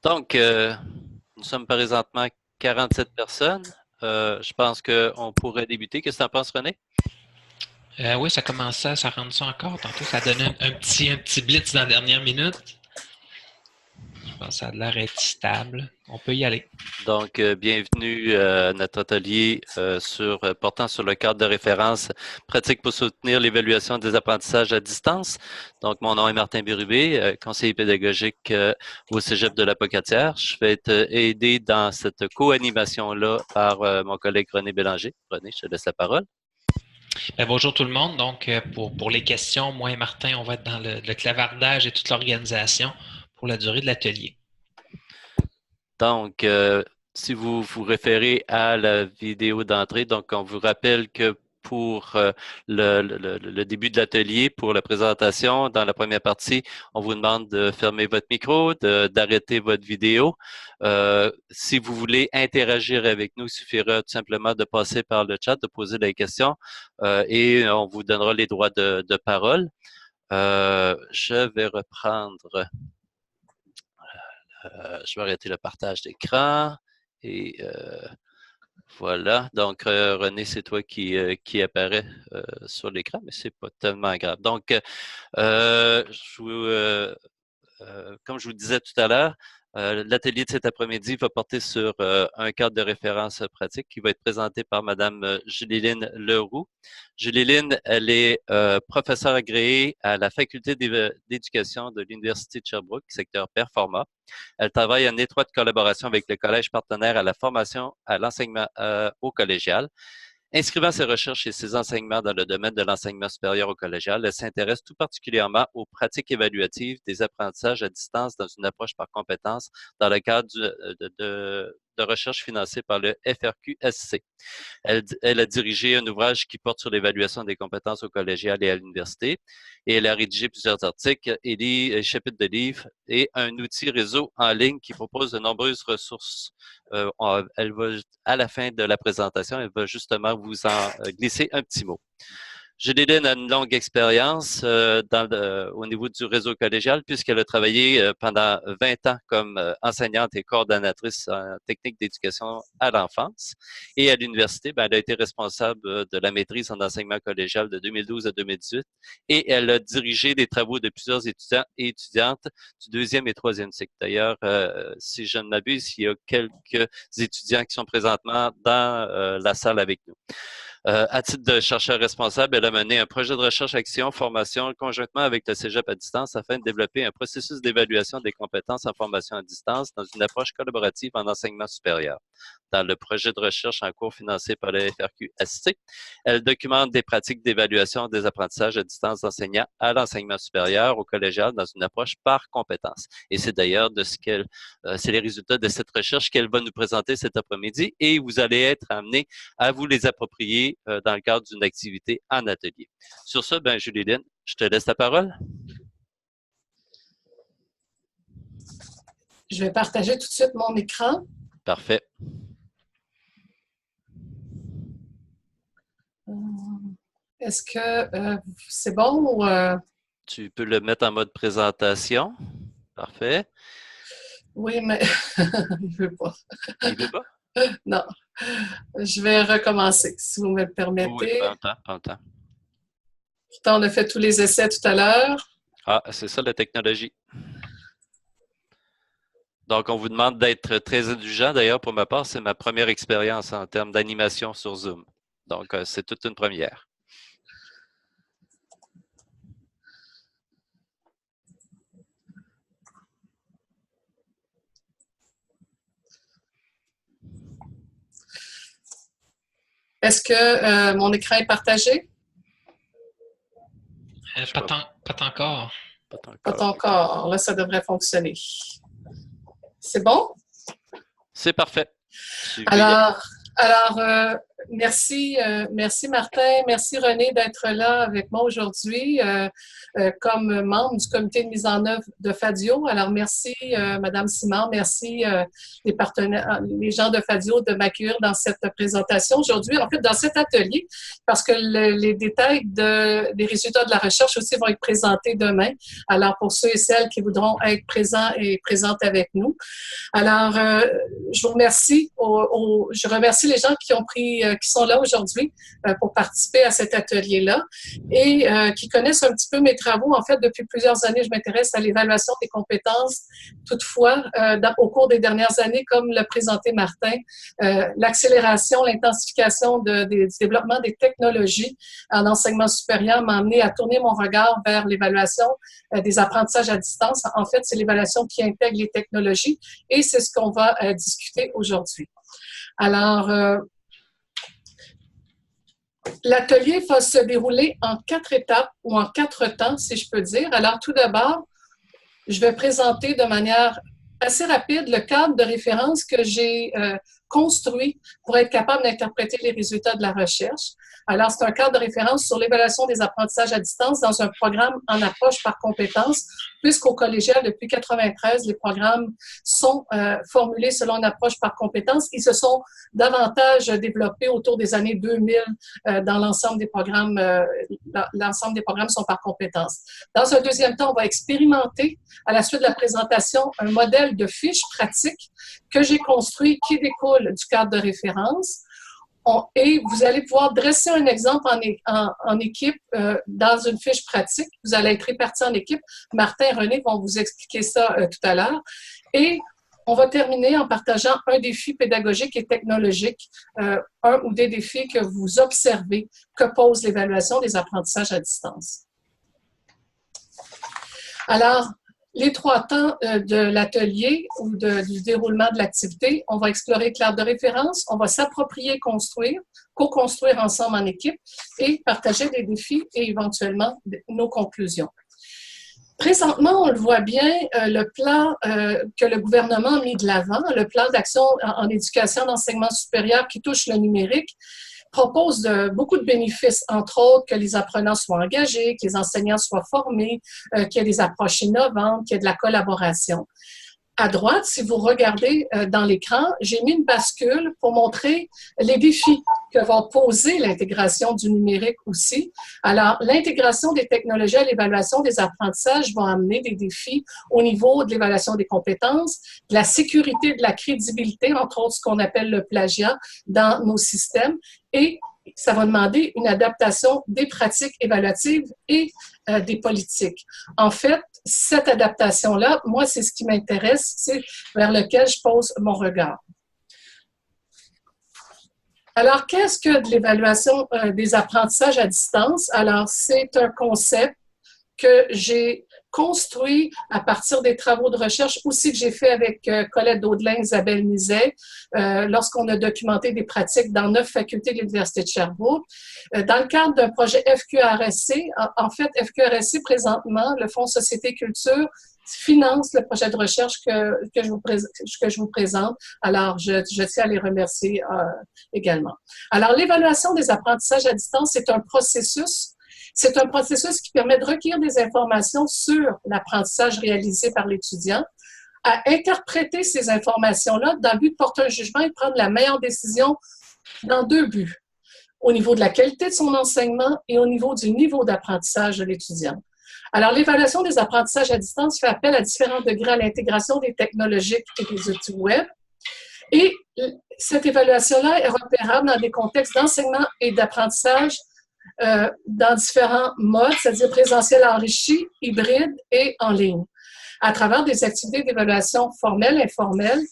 Donc, nous sommes présentement 47 personnes. Je pense qu'on pourrait débuter. Qu'est-ce que tu en penses, René? Oui, ça commençait, ça rentre ça encore. Tantôt, ça donnait un petit blitz dans la dernière minute. Je pense que ça a l'air d'être stable. On peut y aller. Donc, bienvenue à notre atelier portant sur le cadre de référence pratique pour soutenir l'évaluation des apprentissages à distance. Donc, mon nom est Martin Bérubé, conseiller pédagogique au Cégep de la Pocatière. Je vais être aidé dans cette co-animation-là par mon collègue René Bélanger. René, je te laisse la parole. Bonjour tout le monde. Donc, pour les questions, moi et Martin, on va être dans le clavardage et toute l'organisation pour la durée de l'atelier. Donc, si vous vous référez à la vidéo d'entrée, donc on vous rappelle que pour le début de l'atelier, pour la présentation, dans la première partie, on vous demande de fermer votre micro, d'arrêter votre vidéo. Si vous voulez interagir avec nous, il suffira tout simplement de passer par le chat, de poser des questions et on vous donnera les droits de parole. Je vais reprendre je vais arrêter le partage d'écran et voilà. Donc, René, c'est toi qui apparaît sur l'écran, mais c'est pas tellement grave. Donc, comme je vous le disais tout à l'heure, l'atelier de cet après-midi va porter sur un cadre de référence pratique qui va être présenté par Madame Julie-Lyne Leroux. Julie-Lyne, elle est professeure agréée à la Faculté d'éducation de l'Université de Sherbrooke, secteur Performa. Elle travaille en étroite collaboration avec le collège partenaire à la formation à l'enseignement au collégial. Inscrivant ses recherches et ses enseignements dans le domaine de l'enseignement supérieur au collégial, elle s'intéresse tout particulièrement aux pratiques évaluatives des apprentissages à distance dans une approche par compétences dans le cadre de recherche financée par le FRQSC. Elle a dirigé un ouvrage qui porte sur l'évaluation des compétences au collégial et à l'université. Et elle a rédigé plusieurs articles et des chapitres de livres et un outil réseau en ligne qui propose de nombreuses ressources. Elle va, à la fin de la présentation, elle va justement vous en glisser un petit mot. Julie-Lyne a une longue expérience au niveau du réseau collégial puisqu'elle a travaillé pendant 20 ans comme enseignante et coordonnatrice en technique d'éducation à l'enfance. Et à l'université, elle a été responsable de la maîtrise en enseignement collégial de 2012 à 2018 et elle a dirigé des travaux de plusieurs étudiants et étudiantes du deuxième et troisième cycle. D'ailleurs, si je ne m'abuse, il y a quelques étudiants qui sont présentement dans la salle avec nous. À titre de chercheur responsable, elle a mené un projet de recherche, action, formation conjointement avec le Cégep à distance afin de développer un processus d'évaluation des compétences en formation à distance dans une approche collaborative en enseignement supérieur. Dans le projet de recherche en cours financé par le FRQSC, elle documente des pratiques d'évaluation des apprentissages à distance d'enseignants à l'enseignement supérieur au collégial dans une approche par compétences. Et c'est d'ailleurs c'est les résultats de cette recherche qu'elle va nous présenter cet après-midi et vous allez être amenés à vous les approprier dans le cadre d'une activité en atelier. Sur ce, Julie-Lyne, je te laisse la parole. Je vais partager tout de suite mon écran. Parfait. Est-ce que c'est bon ou Tu peux le mettre en mode présentation. Parfait. Oui, mais il ne veut pas. Il veut pas? Non. Je vais recommencer, si vous me le Oui, permettez. prends le temps. Pourtant, on a fait tous les essais tout à l'heure. Ah, c'est ça la technologie. Donc, on vous demande d'être très indulgent. D'ailleurs, pour ma part, c'est ma première expérience en termes d'animation sur Zoom. Donc, c'est toute une première. Est-ce que mon écran est partagé? Pas encore. Pas encore. Là, ça devrait fonctionner. C'est bon? C'est parfait. Alors Merci Martin, merci René d'être là avec moi aujourd'hui comme membre du comité de mise en œuvre de Fadio. Alors merci Madame Simard, merci les partenaires, les gens de Fadio de m'accueillir dans cette présentation aujourd'hui, en fait dans cet atelier, parce que les détails des résultats de la recherche aussi vont être présentés demain. Alors pour ceux et celles qui voudront être présents et présentes avec nous. Alors je vous remercie, je remercie les gens qui sont là aujourd'hui pour participer à cet atelier-là et qui connaissent un petit peu mes travaux. En fait, depuis plusieurs années, je m'intéresse à l'évaluation des compétences. Toutefois, au cours des dernières années, comme l'a présenté Martin, l'accélération, l'intensification du développement des technologies en enseignement supérieur m'a amené à tourner mon regard vers l'évaluation des apprentissages à distance. En fait, c'est l'évaluation qui intègre les technologies et c'est ce qu'on va discuter aujourd'hui. Alors, l'atelier va se dérouler en 4 étapes ou en 4 temps, si je peux dire. Alors, tout d'abord, je vais présenter de manière assez rapide le cadre de référence que j'ai construit pour être capable d'interpréter les résultats de la recherche. Alors, c'est un cadre de référence sur l'évaluation des apprentissages à distance dans un programme en approche par compétences, puisqu'au collégial, depuis 1993, les programmes sont formulés selon une approche par compétences. Ils se sont davantage développés autour des années 2000 dans l'ensemble des programmes. L'ensemble des programmes sont par compétences. Dans un deuxième temps, on va expérimenter, à la suite de la présentation, un modèle de fiche pratique que j'ai construit qui découle du cadre de référence. Et vous allez pouvoir dresser un exemple en équipe dans une fiche pratique. Vous allez être répartis en équipe. Martin et René vont vous expliquer ça tout à l'heure. Et on va terminer en partageant un défi pédagogique et technologique, un ou des défis que vous observez que pose l'évaluation des apprentissages à distance. Alors, les 3 temps de l'atelier ou du déroulement de l'activité, on va explorer le cadre de référence, on va s'approprier, construire, co-construire ensemble en équipe et partager des défis et éventuellement nos conclusions. Présentement, on le voit bien, le plan que le gouvernement a mis de l'avant, le plan d'action en éducation d'enseignement supérieur qui touche le numérique, propose beaucoup de bénéfices, entre autres que les apprenants soient engagés, que les enseignants soient formés, qu'il y ait des approches innovantes, qu'il y ait de la collaboration. À droite, si vous regardez dans l'écran, j'ai mis une bascule pour montrer les défis que va poser l'intégration du numérique aussi. Alors, l'intégration des technologies à l'évaluation des apprentissages va amener des défis au niveau de l'évaluation des compétences, de la sécurité, de la crédibilité, entre autres ce qu'on appelle le plagiat dans nos systèmes, et ça va demander une adaptation des pratiques évaluatives et des politiques. En fait, cette adaptation-là, moi, c'est ce qui m'intéresse, c'est vers lequel je pose mon regard. Alors, qu'est-ce que de l'évaluation des apprentissages à distance? Alors, c'est un concept que j'ai construit à partir des travaux de recherche aussi que j'ai fait avec Colette Daudelin, Isabelle Nizet, lorsqu'on a documenté des pratiques dans 9 facultés de l'Université de Sherbrooke. Dans le cadre d'un projet FQRSC, en fait, FQRSC, présentement, le Fonds Société Culture, finance le projet de recherche que je vous présente. Alors, je tiens à les remercier également. Alors, l'évaluation des apprentissages à distance, c'est un processus. C'est un processus qui permet de recueillir des informations sur l'apprentissage réalisé par l'étudiant, à interpréter ces informations-là dans le but de porter un jugement et de prendre la meilleure décision dans 2 buts, au niveau de la qualité de son enseignement et au niveau du niveau d'apprentissage de l'étudiant. Alors, l'évaluation des apprentissages à distance fait appel à différents degrés à l'intégration des technologies et des outils web. Et cette évaluation-là est repérable dans des contextes d'enseignement et d'apprentissage dans différents modes, c'est-à-dire présentiel enrichi, hybride et en ligne, à travers des activités d'évaluation formelles et informelles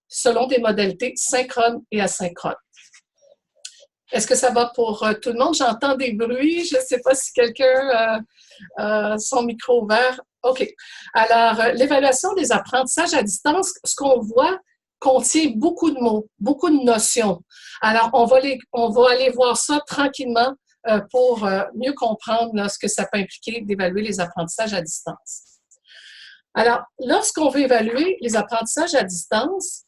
selon des modalités synchrones et asynchrones. Est-ce que ça va pour tout le monde? J'entends des bruits. Je ne sais pas si quelqu'un a son micro ouvert. OK. Alors, l'évaluation des apprentissages à distance, ce qu'on voit, contient beaucoup de mots, beaucoup de notions. Alors, on va aller voir ça tranquillement pour mieux comprendre là, ce que ça peut impliquer d'évaluer les apprentissages à distance. Alors, lorsqu'on veut évaluer les apprentissages à distance,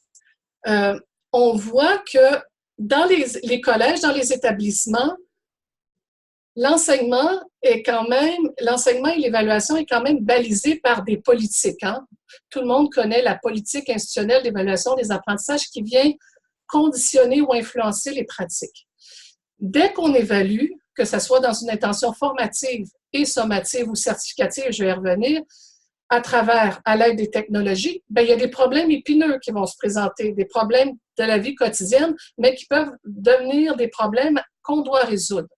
on voit que dans les collèges, dans les établissements, l'enseignement et l'évaluation est quand même balisé par des politiques. Hein? Tout le monde connaît la politique institutionnelle d'évaluation des apprentissages qui vient conditionner ou influencer les pratiques. Dès qu'on évalue, que ce soit dans une intention formative et sommative ou certificative, je vais y revenir, à l'aide des technologies, bien, il y a des problèmes épineux qui vont se présenter, des problèmes de la vie quotidienne, mais qui peuvent devenir des problèmes qu'on doit résoudre.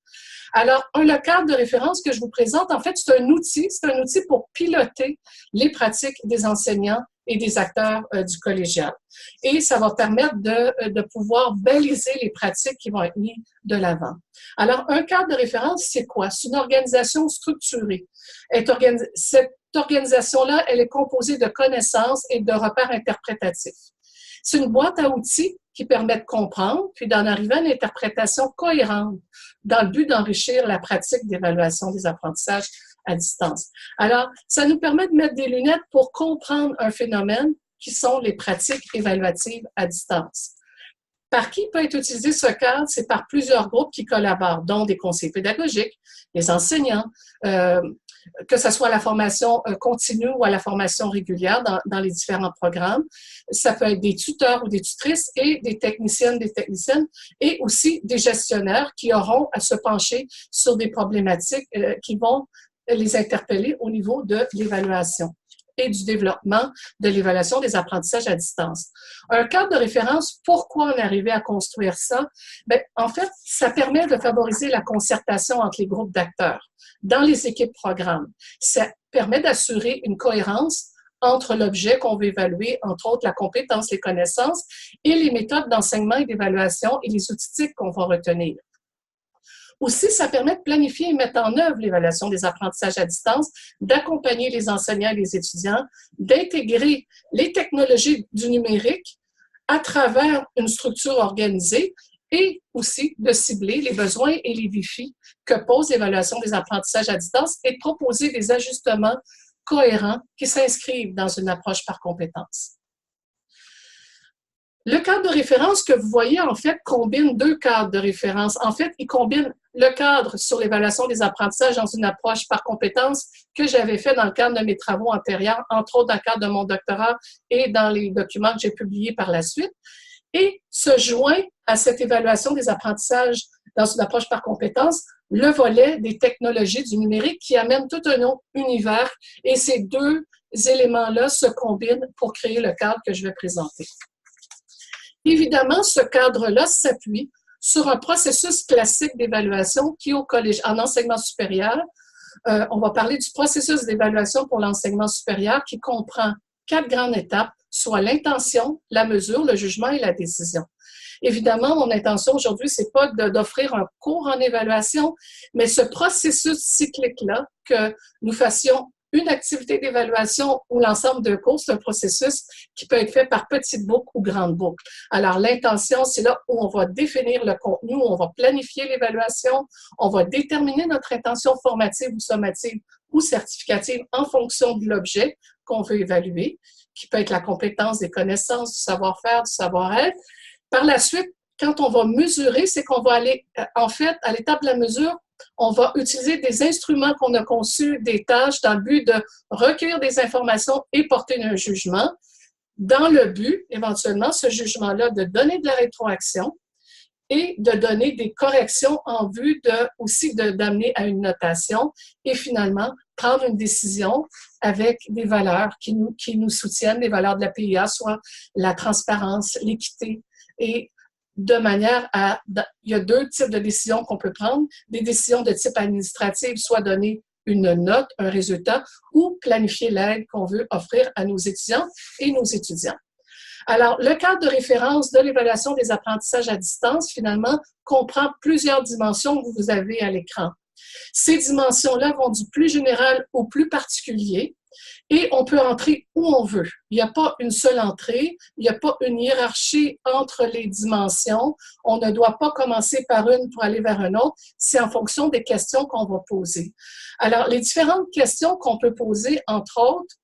Alors, le cadre de référence que je vous présente, en fait, c'est un outil pour piloter les pratiques des enseignants et des acteurs du collégial. Et ça va permettre de pouvoir baliser les pratiques qui vont être mises de l'avant. Alors, un cadre de référence, c'est quoi? C'est une organisation structurée. Cette organisation-là, elle est composée de connaissances et de repères interprétatifs. C'est une boîte à outils qui permet de comprendre, puis d'en arriver à une interprétation cohérente dans le but d'enrichir la pratique d'évaluation des apprentissages à distance. Alors, ça nous permet de mettre des lunettes pour comprendre un phénomène qui sont les pratiques évaluatives à distance. Par qui peut être utilisé ce cadre? C'est par plusieurs groupes qui collaborent, dont des conseillers pédagogiques, les enseignants, que ce soit à la formation continue ou à la formation régulière dans les différents programmes. Ça peut être des tuteurs ou des tutrices et des techniciennes, et aussi des gestionnaires qui auront à se pencher sur des problématiques qui vont les interpeller au niveau de l'évaluation et du développement de l'évaluation des apprentissages à distance. Un cadre de référence, pourquoi on est arrivé à construire ça? Bien, en fait, ça permet de favoriser la concertation entre les groupes d'acteurs dans les équipes programmes. Ça permet d'assurer une cohérence entre l'objet qu'on veut évaluer, entre autres la compétence, les connaissances, et les méthodes d'enseignement et d'évaluation et les outils qu'on va retenir. Aussi, ça permet de planifier et mettre en œuvre l'évaluation des apprentissages à distance, d'accompagner les enseignants et les étudiants, d'intégrer les technologies du numérique à travers une structure organisée et aussi de cibler les besoins et les défis que pose l'évaluation des apprentissages à distance et de proposer des ajustements cohérents qui s'inscrivent dans une approche par compétence. Le cadre de référence que vous voyez, en fait, combine deux cadres de référence. En fait, il combine le cadre sur l'évaluation des apprentissages dans une approche par compétence que j'avais fait dans le cadre de mes travaux antérieurs, entre autres dans le cadre de mon doctorat et dans les documents que j'ai publiés par la suite, et se joint à cette évaluation des apprentissages dans une approche par compétence, le volet des technologies du numérique qui amène tout un autre univers, et ces deux éléments-là se combinent pour créer le cadre que je vais présenter. Évidemment, ce cadre-là s'appuie sur un processus classique d'évaluation qui, au collège, en enseignement supérieur, on va parler du processus d'évaluation pour l'enseignement supérieur qui comprend 4 grandes étapes, soit l'intention, la mesure, le jugement et la décision. Évidemment, mon intention aujourd'hui, c'est pas d'offrir un cours en évaluation, mais ce processus cyclique-là, que nous fassions une activité d'évaluation ou l'ensemble d'un cours, c'est un processus qui peut être fait par petites boucles ou grandes boucles. Alors, l'intention, c'est là où on va définir le contenu, où on va planifier l'évaluation, on va déterminer notre intention formative ou sommative ou certificative en fonction de l'objet qu'on veut évaluer, qui peut être la compétence, des connaissances, du savoir-faire, du savoir-être. Par la suite, quand on va mesurer, c'est qu'on va aller, en fait, à l'étape de la mesure, on va utiliser des instruments qu'on a conçus, des tâches, dans le but de recueillir des informations et porter un jugement, dans le but, éventuellement, ce jugement-là, de donner de la rétroaction et de donner des corrections en vue aussi d'amener à une notation et finalement prendre une décision avec des valeurs qui nous soutiennent, les valeurs de la PIA, soit la transparence, l'équité et de manière à... Il y a 2 types de décisions qu'on peut prendre. Des décisions de type administratif, soit donner une note, un résultat, ou planifier l'aide qu'on veut offrir à nos étudiants et nos étudiants. Alors, le cadre de référence de l'évaluation des apprentissages à distance, finalement, comprend plusieurs dimensions que vous avez à l'écran. Ces dimensions-là vont du plus général au plus particulier et on peut entrer où on veut. Il n'y a pas une seule entrée, il n'y a pas une hiérarchie entre les dimensions. On ne doit pas commencer par une pour aller vers une autre. C'est en fonction des questions qu'on va poser. Alors, les différentes questions qu'on peut poser, entre autres,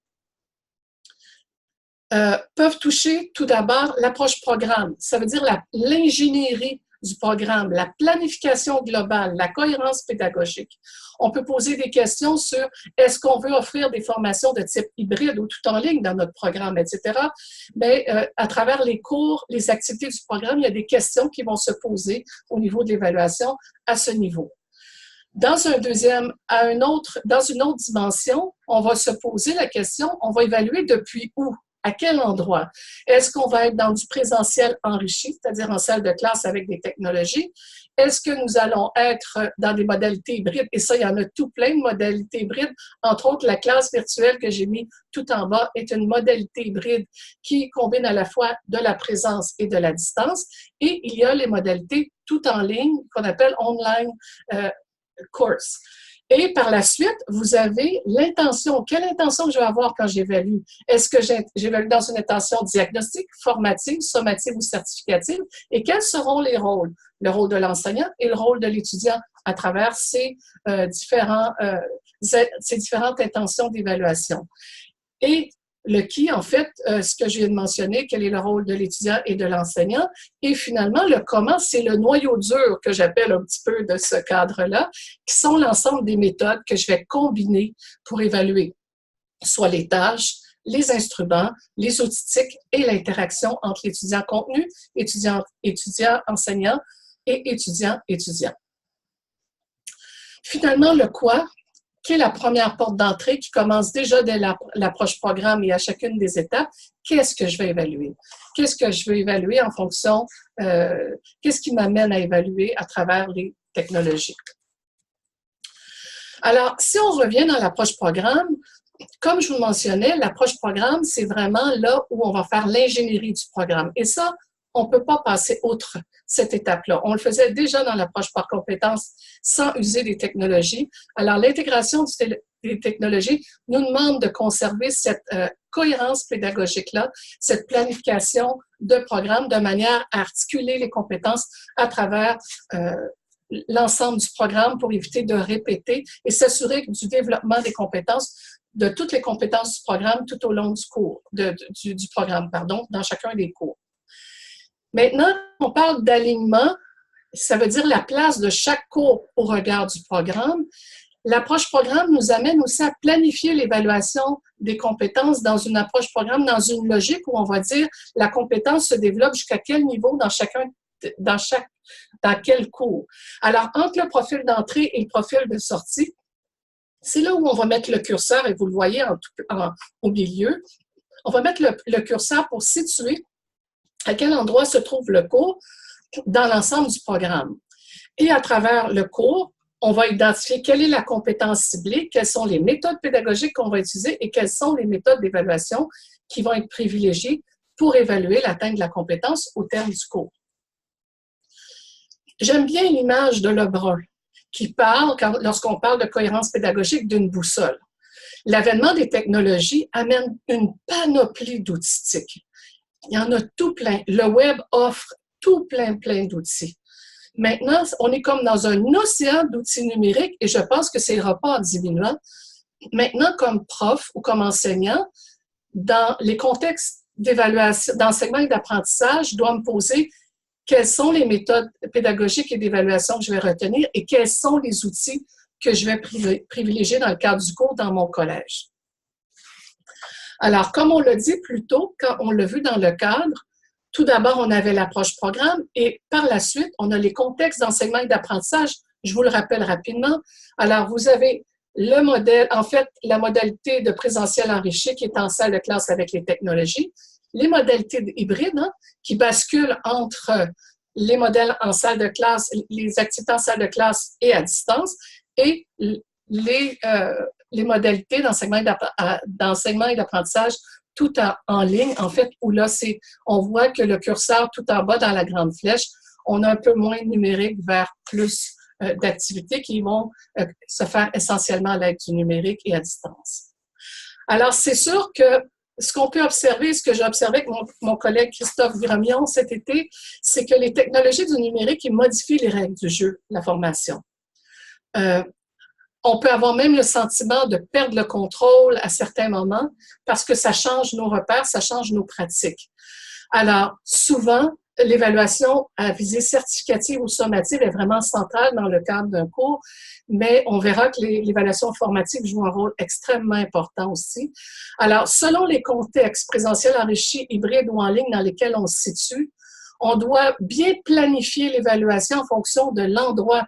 peuvent toucher tout d'abord l'approche programme. Ça veut dire l'ingénierie du programme, la planification globale, la cohérence pédagogique. On peut poser des questions sur est-ce qu'on veut offrir des formations de type hybride ou tout en ligne dans notre programme, etc. Mais à travers les cours, les activités du programme, il y a des questions qui vont se poser au niveau de l'évaluation à ce niveau. Dans dans une autre dimension, on va se poser la question, on va évaluer depuis où? À quel endroit? Est-ce qu'on va être dans du présentiel enrichi, c'est-à-dire en salle de classe avec des technologies? Est-ce que nous allons être dans des modalités hybrides? Et ça, il y en a tout plein de modalités hybrides. Entre autres, la classe virtuelle que j'ai mis tout en bas est une modalité hybride qui combine à la fois de la présence et de la distance. Et il y a les modalités tout en ligne qu'on appelle online course. Et par la suite, vous avez l'intention. Quelle intention je vais avoir quand j'évalue? Est-ce que j'évalue dans une intention diagnostique, formative, sommative ou certificative? Et quels seront les rôles? Le rôle de l'enseignant et le rôle de l'étudiant à travers ces différentes intentions d'évaluation. Et le qui, en fait, ce que je viens de mentionner, quel est le rôle de l'étudiant et de l'enseignant. Et finalement, le comment, c'est le noyau dur que j'appelle un petit peu de ce cadre-là, qui sont l'ensemble des méthodes que je vais combiner pour évaluer soit les tâches, les instruments, les outils TIC et l'interaction entre l'étudiant contenu, étudiant-enseignant et étudiant-étudiant. Finalement, le quoi, qui est la première porte d'entrée qui commence déjà dès l'approche programme et à chacune des étapes, qu'est-ce que je vais évaluer? Qu'est-ce que je veux évaluer en fonction, qu'est-ce qui m'amène à évaluer à travers les technologies? Alors, si on revient dans l'approche programme, comme je vous le mentionnais, l'approche programme, c'est vraiment là où on va faire l'ingénierie du programme. Et ça, on ne peut pas passer outre cette étape-là. On le faisait déjà dans l'approche par compétences sans user des technologies. Alors, l'intégration des technologies nous demande de conserver cette cohérence pédagogique-là, cette planification de programme de manière à articuler les compétences à travers l'ensemble du programme pour éviter de répéter et s'assurer du développement des compétences, de toutes les compétences du programme tout au long du cours, du programme, pardon, dans chacun des cours. Maintenant, on parle d'alignement, ça veut dire la place de chaque cours au regard du programme. L'approche programme nous amène aussi à planifier l'évaluation des compétences dans une approche programme, dans une logique où on va dire la compétence se développe jusqu'à quel niveau dans quel cours. Alors, entre le profil d'entrée et le profil de sortie, c'est là où on va mettre le curseur, et vous le voyez au milieu. On va mettre le curseur pour situer à quel endroit se trouve le cours dans l'ensemble du programme. Et à travers le cours, on va identifier quelle est la compétence ciblée, quelles sont les méthodes pédagogiques qu'on va utiliser et quelles sont les méthodes d'évaluation qui vont être privilégiées pour évaluer l'atteinte de la compétence au terme du cours. J'aime bien l'image de Lebrun qui parle, lorsqu'on parle de cohérence pédagogique, d'une boussole. L'avènement des technologies amène une panoplie d'outils TIC. Il y en a tout plein. Le web offre tout plein d'outils. Maintenant, on est comme dans un océan d'outils numériques et je pense que ça ira pas en diminuant. Maintenant, comme prof ou comme enseignant, dans les contextes d'évaluation, d'enseignement et d'apprentissage, je dois me poser quelles sont les méthodes pédagogiques et d'évaluation que je vais retenir et quels sont les outils que je vais privilégier dans le cadre du cours dans mon collège. Alors, comme on l'a dit plus tôt, quand on l'a vu dans le cadre, tout d'abord, on avait l'approche programme et par la suite, on a les contextes d'enseignement et d'apprentissage. Je vous le rappelle rapidement. Alors, vous avez le modèle, en fait, la modalité de présentiel enrichi qui est en salle de classe avec les technologies, les modalités hybrides qui basculent entre les modèles en salle de classe, les activités en salle de classe et à distance, et les modalités d'enseignement et d'apprentissage tout en ligne, en fait, où là, on voit que le curseur tout en bas dans la grande flèche, on a un peu moins de numérique vers plus d'activités qui vont se faire essentiellement à l'aide du numérique et à distance. Alors, c'est sûr que ce qu'on peut observer, ce que j'ai observé avec mon collègue Christophe Gramion cet été, c'est que les technologies du numérique, ils modifient les règles du jeu, la formation. On peut avoir même le sentiment de perdre le contrôle à certains moments parce que ça change nos repères, ça change nos pratiques. Alors, souvent, l'évaluation à visée certificative ou sommative est vraiment centrale dans le cadre d'un cours, mais on verra que l'évaluation formative joue un rôle extrêmement important aussi. Alors, selon les contextes présentiels, enrichis, hybrides ou en ligne dans lesquels on se situe, on doit bien planifier l'évaluation en fonction de l'endroit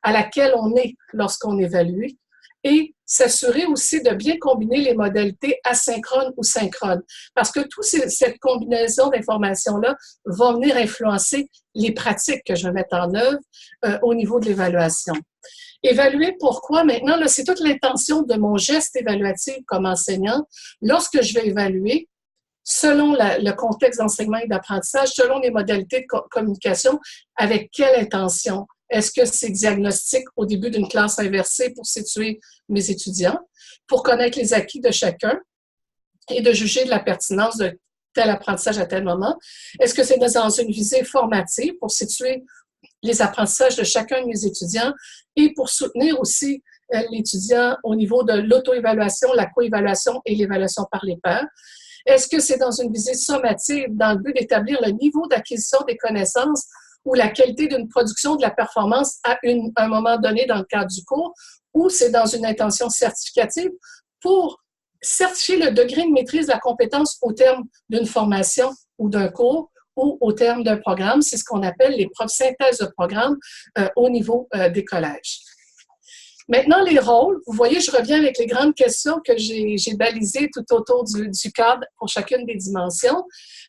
à laquelle on est lorsqu'on évalue et s'assurer aussi de bien combiner les modalités asynchrones ou synchrones parce que toute cette combinaison d'informations-là va venir influencer les pratiques que je vais mettre en œuvre au niveau de l'évaluation. Évaluer pourquoi? Maintenant, là, c'est toute l'intention de mon geste évaluatif comme enseignant. Lorsque je vais évaluer, selon le contexte d'enseignement et d'apprentissage, selon les modalités de communication, avec quelle intention? Est-ce que c'est diagnostic au début d'une classe inversée pour situer mes étudiants, pour connaître les acquis de chacun et de juger de la pertinence de tel apprentissage à tel moment? Est-ce que c'est dans une visée formative pour situer les apprentissages de chacun de mes étudiants et pour soutenir aussi l'étudiant au niveau de l'auto-évaluation, la co-évaluation et l'évaluation par les pairs? Est-ce que c'est dans une visée sommative dans le but d'établir le niveau d'acquisition des connaissances ou la qualité d'une production de la performance à un moment donné dans le cadre du cours, ou c'est dans une intention certificative pour certifier le degré de maîtrise de la compétence au terme d'une formation ou d'un cours ou au terme d'un programme. C'est ce qu'on appelle les synthèses de programme au niveau des collèges. Maintenant, les rôles. Vous voyez, je reviens avec les grandes questions que j'ai balisées tout autour du cadre pour chacune des dimensions.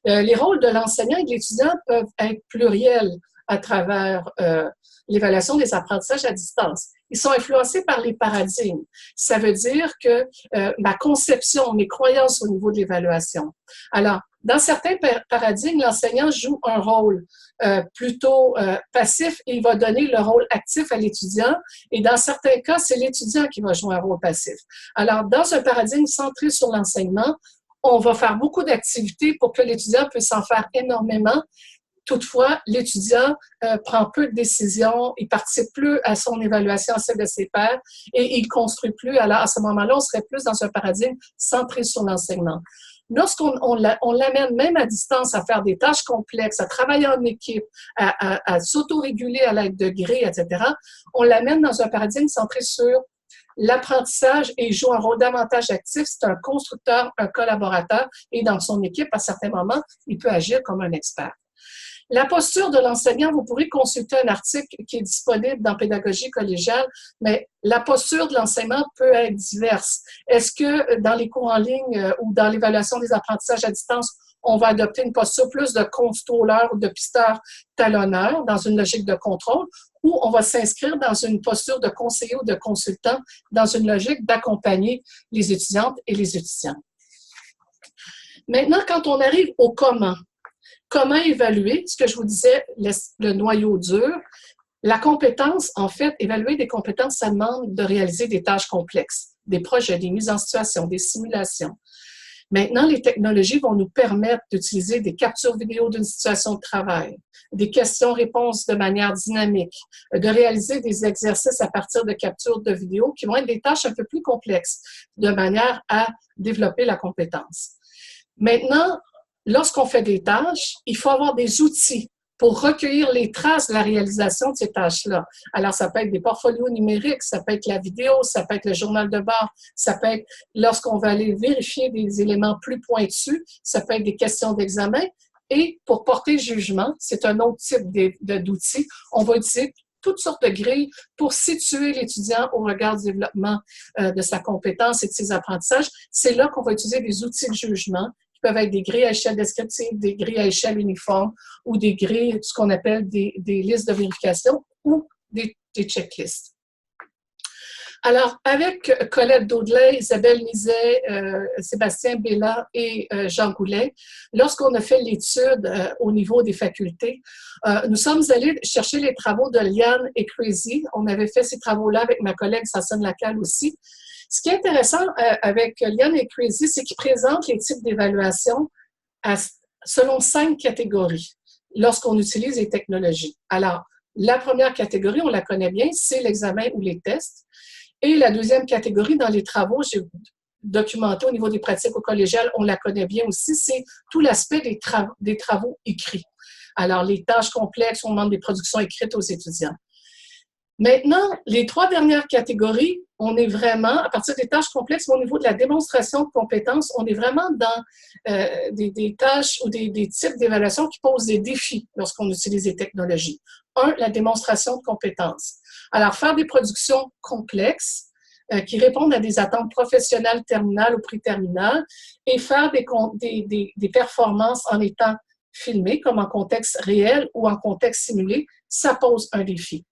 Les rôles de l'enseignant et de l'étudiant peuvent être pluriels à travers l'évaluation des apprentissages à distance. Ils sont influencés par les paradigmes. Ça veut dire que ma conception, mes croyances au niveau de l'évaluation. Alors, dans certains paradigmes, l'enseignant joue un rôle plutôt passif et il va donner le rôle actif à l'étudiant. Et dans certains cas, c'est l'étudiant qui va jouer un rôle passif. Alors, dans un paradigme centré sur l'enseignement, on va faire beaucoup d'activités pour que l'étudiant puisse en faire énormément. Toutefois, l'étudiant prend peu de décisions, il participe plus à son évaluation, à celle de ses pairs, et il construit plus. Alors, à ce moment-là, on serait plus dans un paradigme centré sur l'enseignement. Lorsqu'on l'amène même à distance à faire des tâches complexes, à travailler en équipe, à s'autoréguler à l'aide de grilles, etc., on l'amène dans un paradigme centré sur l'apprentissage et il joue un rôle davantage actif. C'est un constructeur, un collaborateur et dans son équipe, à certains moments, il peut agir comme un expert. La posture de l'enseignant, vous pourrez consulter un article qui est disponible dans Pédagogie collégiale, mais la posture de l'enseignement peut être diverse. Est-ce que dans les cours en ligne ou dans l'évaluation des apprentissages à distance, on va adopter une posture plus de contrôleur ou de pisteur talonneur dans une logique de contrôle, ou on va s'inscrire dans une posture de conseiller ou de consultant dans une logique d'accompagner les étudiantes et les étudiants. Maintenant, quand on arrive au comment évaluer, ce que je vous disais, le noyau dur, la compétence, en fait, évaluer des compétences, ça demande de réaliser des tâches complexes, des projets, des mises en situation, des simulations. Maintenant, les technologies vont nous permettre d'utiliser des captures vidéo d'une situation de travail, des questions-réponses de manière dynamique, de réaliser des exercices à partir de captures de vidéo qui vont être des tâches un peu plus complexes, de manière à développer la compétence. Maintenant, lorsqu'on fait des tâches, il faut avoir des outils pour recueillir les traces de la réalisation de ces tâches-là. Alors, ça peut être des portfolios numériques, ça peut être la vidéo, ça peut être le journal de bord, ça peut être, lorsqu'on va aller vérifier des éléments plus pointus, ça peut être des questions d'examen. Et pour porter jugement, c'est un autre type d'outils. On va utiliser toutes sortes de grilles pour situer l'étudiant au regard du développement de sa compétence et de ses apprentissages. C'est là qu'on va utiliser des outils de jugement qui peuvent être des grilles à échelle descriptive, des grilles à échelle uniforme ou des grilles, ce qu'on appelle des listes de vérification ou des checklists. Alors, avec Colette Daudelin, Isabelle Nizet, Sébastien Bella et Jean Goulet, lorsqu'on a fait l'étude au niveau des facultés, nous sommes allés chercher les travaux de Liane et Crazy. On avait fait ces travaux-là avec ma collègue Sassane Lacal aussi. Ce qui est intéressant avec Liane et Crazy, c'est qu'ils présentent les types d'évaluation selon 5 catégories lorsqu'on utilise les technologies. Alors, la première catégorie, on la connaît bien, c'est l'examen ou les tests. Et la deuxième catégorie, dans les travaux, j'ai documenté au niveau des pratiques au collégial, on la connaît bien aussi, c'est tout l'aspect des travaux écrits. Alors, les tâches complexes, on demande des productions écrites aux étudiants. Maintenant, les 3 dernières catégories, on est vraiment, à partir des tâches complexes, au niveau de la démonstration de compétences, on est vraiment dans des tâches ou des types d'évaluation qui posent des défis lorsqu'on utilise les technologies. Un, la démonstration de compétences. Alors, faire des productions complexes qui répondent à des attentes professionnelles terminales ou pré-terminales et faire des performances en étant filmées, comme en contexte réel ou en contexte simulé, ça pose un défi.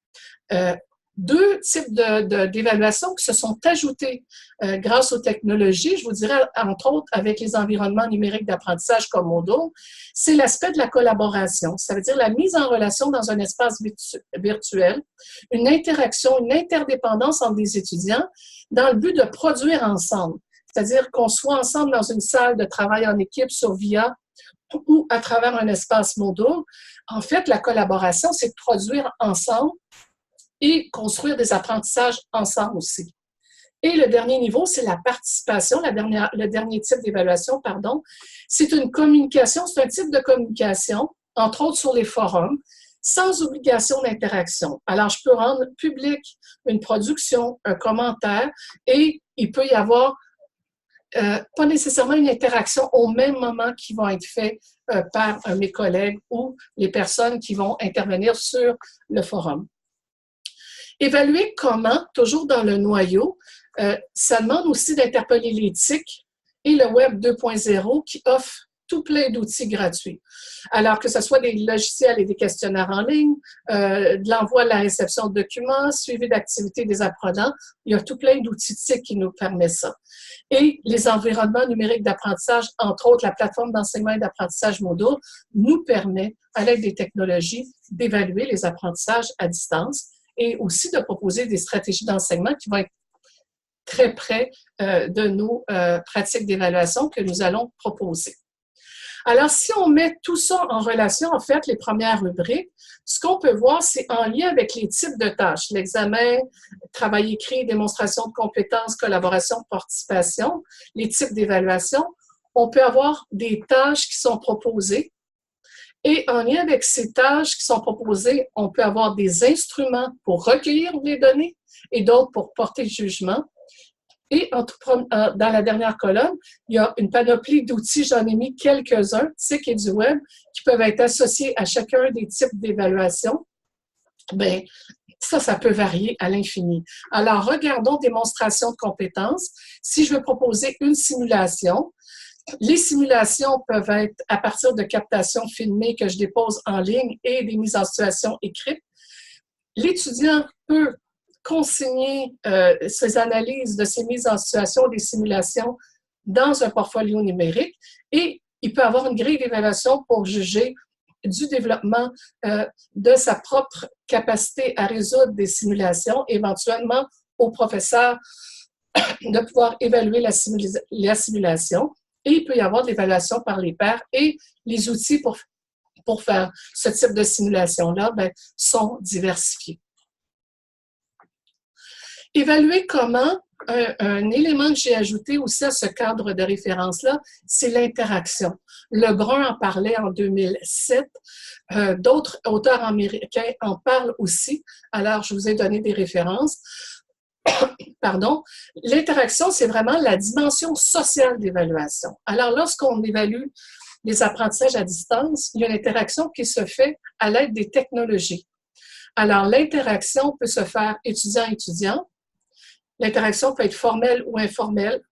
2 types d'évaluations qui se sont ajoutés grâce aux technologies, je vous dirais entre autres avec les environnements numériques d'apprentissage comme Moodle, c'est l'aspect de la collaboration. Ça veut dire la mise en relation dans un espace virtuel, une interaction, une interdépendance entre des étudiants dans le but de produire ensemble. C'est-à-dire qu'on soit ensemble dans une salle de travail en équipe sur VIA ou à travers un espace Moodle. En fait, la collaboration, c'est de produire ensemble et construire des apprentissages ensemble aussi. Et le dernier niveau, c'est la participation, le dernier type d'évaluation, pardon. C'est une communication, c'est un type de communication, entre autres sur les forums, sans obligation d'interaction. Alors, je peux rendre public une production, un commentaire, et il peut y avoir pas nécessairement une interaction au même moment qui va être fait par mes collègues ou les personnes qui vont intervenir sur le forum. Évaluer comment, toujours dans le noyau, ça demande aussi d'interpeller l'éthique et le Web 2.0 qui offre tout plein d'outils gratuits. Alors que ce soit des logiciels et des questionnaires en ligne, de l'envoi, de la réception de documents, suivi d'activités des apprenants, il y a tout plein d'outils TIC qui nous permettent ça. Et les environnements numériques d'apprentissage, entre autres la plateforme d'enseignement et d'apprentissage Moodle, nous permet, à l'aide des technologies, d'évaluer les apprentissages à distance et aussi de proposer des stratégies d'enseignement qui vont être très près de nos pratiques d'évaluation que nous allons proposer. Alors, si on met tout ça en relation, en fait, les premières rubriques, ce qu'on peut voir, c'est en lien avec les types de tâches, l'examen, travail écrit, démonstration de compétences, collaboration, participation, les types d'évaluation, on peut avoir des tâches qui sont proposées. Et en lien avec ces tâches qui sont proposées, on peut avoir des instruments pour recueillir les données et d'autres pour porter jugement. Et dans la dernière colonne, il y a une panoplie d'outils, j'en ai mis quelques-uns, TIC et du web, qui peuvent être associés à chacun des types d'évaluation. Bien, ça peut varier à l'infini. Alors, regardons démonstration de compétences. Si je veux proposer une simulation, les simulations peuvent être à partir de captations filmées que je dépose en ligne et des mises en situation écrites. L'étudiant peut consigner ses analyses de ces mises en situation, des simulations dans un portfolio numérique et il peut avoir une grille d'évaluation pour juger du développement de sa propre capacité à résoudre des simulations, éventuellement au professeur de pouvoir évaluer la simulation. Et il peut y avoir de l'évaluation par les pairs et les outils pour faire ce type de simulation-là sont diversifiés. Évaluer comment, un élément que j'ai ajouté aussi à ce cadre de référence-là, c'est l'interaction. Lebrun en parlait en 2007. D'autres auteurs américains en parlent aussi. Alors, je vous ai donné des références. Pardon. L'interaction, c'est vraiment la dimension sociale d'évaluation. Alors, lorsqu'on évalue les apprentissages à distance, il y a une interaction qui se fait à l'aide des technologies. Alors, l'interaction peut se faire étudiant-étudiant. L'interaction peut être formelle ou informelle.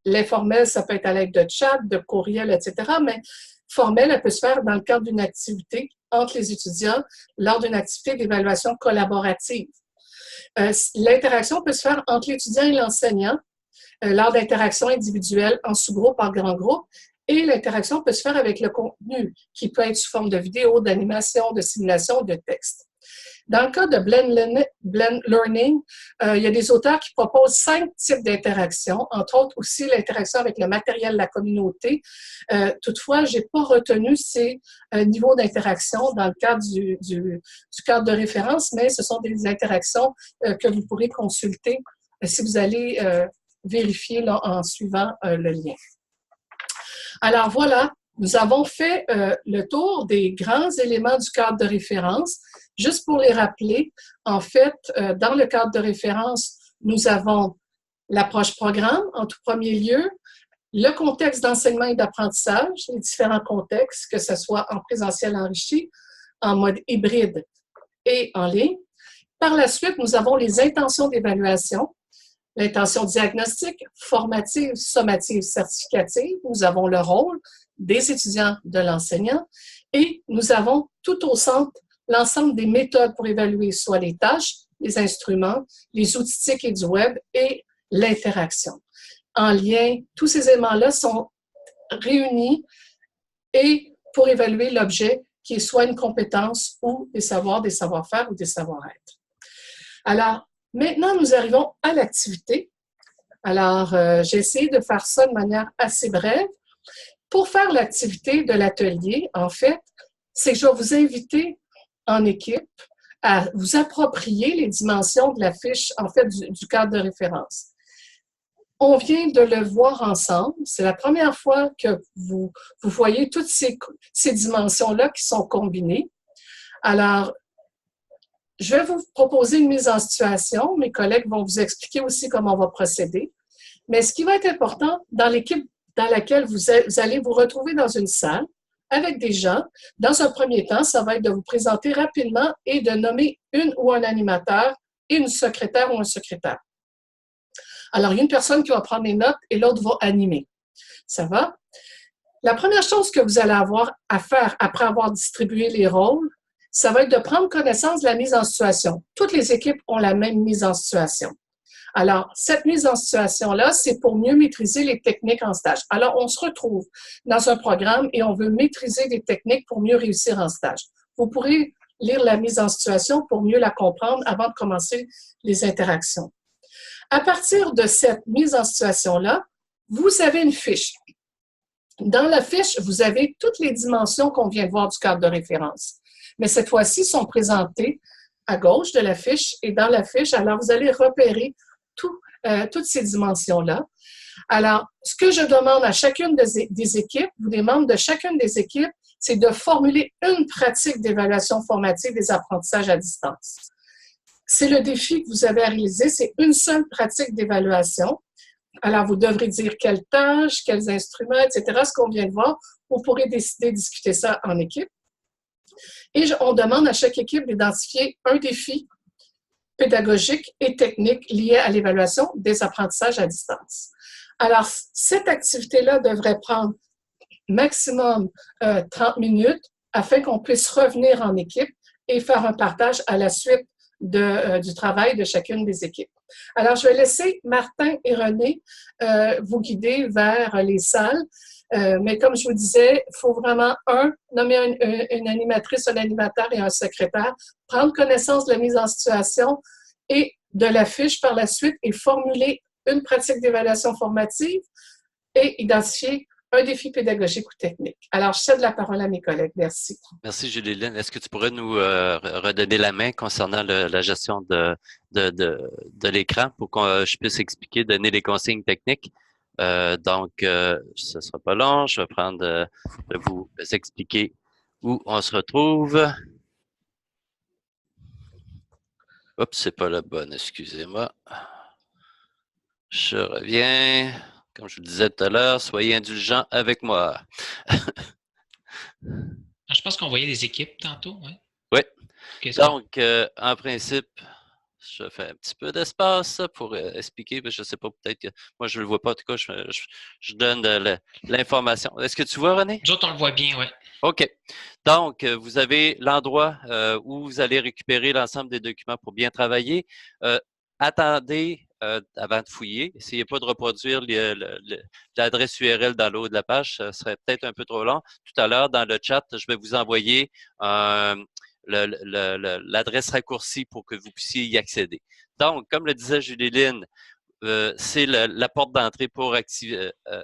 L'informel, ça peut être à l'aide de chat, de courriel, etc. Mais formelle, elle peut se faire dans le cadre d'une activité entre les étudiants lors d'une activité d'évaluation collaborative. L'interaction peut se faire entre l'étudiant et l'enseignant lors d'interactions individuelles en sous-groupe, en grand groupe. Et l'interaction peut se faire avec le contenu qui peut être sous forme de vidéo, d'animation, de simulation, de texte. Dans le cas de Blend Learning, il y a des auteurs qui proposent 5 types d'interactions, entre autres aussi l'interaction avec le matériel de la communauté. Toutefois, je n'ai pas retenu ces niveaux d'interaction dans le cadre du cadre de référence, mais ce sont des interactions que vous pourrez consulter si vous allez vérifier là, en suivant le lien. Alors voilà, nous avons fait le tour des grands éléments du cadre de référence. Juste pour les rappeler, en fait, dans le cadre de référence, nous avons l'approche programme en tout premier lieu, le contexte d'enseignement et d'apprentissage, les différents contextes, que ce soit en présentiel enrichi, en mode hybride et en ligne. Par la suite, nous avons les intentions d'évaluation, l'intention diagnostique, formative, sommative, certificative. Nous avons le rôle des étudiants, de l'enseignant, et nous avons tout au centre l'ensemble des méthodes pour évaluer soit les tâches, les instruments, les outils TIC et du web et l'interaction. En lien, tous ces éléments-là sont réunis et pour évaluer l'objet qui est soit une compétence ou des savoirs, des savoir-faire ou des savoir-être. Alors, maintenant, nous arrivons à l'activité. Alors, j'ai essayé de faire ça de manière assez brève. Pour faire l'activité de l'atelier, en fait, c'est que je vais vous inviter en équipe à vous approprier les dimensions de la fiche, en fait, du cadre de référence. On vient de le voir ensemble. C'est la première fois que vous voyez toutes ces dimensions-là qui sont combinées. Alors, je vais vous proposer une mise en situation. Mes collègues vont vous expliquer aussi comment on va procéder. Mais ce qui va être important dans l'équipe dans laquelle vous allez vous retrouver dans une salle avec des gens, dans un premier temps, ça va être de vous présenter rapidement et de nommer une ou un animateur et une secrétaire ou un secrétaire. Alors, il y a une personne qui va prendre les notes et l'autre va animer. Ça va? La première chose que vous allez avoir à faire après avoir distribué les rôles, ça va être de prendre connaissance de la mise en situation. Toutes les équipes ont la même mise en situation. Alors, cette mise en situation-là, c'est pour mieux maîtriser les techniques en stage. Alors, on se retrouve dans un programme et on veut maîtriser des techniques pour mieux réussir en stage. Vous pourrez lire la mise en situation pour mieux la comprendre avant de commencer les interactions. À partir de cette mise en situation-là, vous avez une fiche. Dans la fiche, vous avez toutes les dimensions qu'on vient de voir du cadre de référence. Mais cette fois-ci, sont présentées à gauche de la fiche et dans la fiche, alors vous allez repérer toutes ces dimensions-là. Alors, ce que je demande à chacune des équipes, ou des membres de chacune des équipes, c'est de formuler une pratique d'évaluation formative des apprentissages à distance. C'est le défi que vous avez à réaliser, c'est une seule pratique d'évaluation. Alors, vous devrez dire quelles tâches, quels instruments, etc., ce qu'on vient de voir. Vous pourrez décider de discuter ça en équipe. Et on demande à chaque équipe d'identifier un défi pédagogique et technique lié à l'évaluation des apprentissages à distance. Alors, cette activité-là devrait prendre maximum 30 minutes afin qu'on puisse revenir en équipe et faire un partage à la suite du travail de chacune des équipes. Alors, je vais laisser Martin et René vous guider vers les salles. Mais comme je vous disais, il faut vraiment, nommer une animatrice, un animateur et un secrétaire, prendre connaissance de la mise en situation et de la fiche par la suite et formuler une pratique d'évaluation formative et identifier un défi pédagogique ou technique. Alors, je cède la parole à mes collègues. Merci. Merci, Julie-Lynne. Est-ce que tu pourrais nous redonner la main concernant la gestion de l'écran pour que je puisse expliquer, donner les consignes techniques? Donc, ce ne sera pas long. Je vais prendre de vous expliquer où on se retrouve. Oups, c'est pas la bonne, excusez-moi. Je reviens. Comme je vous le disais tout à l'heure, soyez indulgents avec moi. Je pense qu'on voyait les équipes tantôt, oui. Oui. Okay, donc, en principe, je fais un petit peu d'espace pour expliquer. Je ne sais pas, peut-être que moi, je ne le vois pas. En tout cas, je donne l'information. Est-ce que tu vois, René? Nous autres, on le voit bien, oui. OK. Donc, vous avez l'endroit où vous allez récupérer l'ensemble des documents pour bien travailler. Attendez avant de fouiller. Essayez pas de reproduire l'adresse URL dans le haut de la page. Ça serait peut-être un peu trop long. Tout à l'heure, dans le chat, je vais vous envoyer l'adresse raccourcie pour que vous puissiez y accéder. Donc, comme le disait Julie-Lynne, c'est la porte d'entrée pour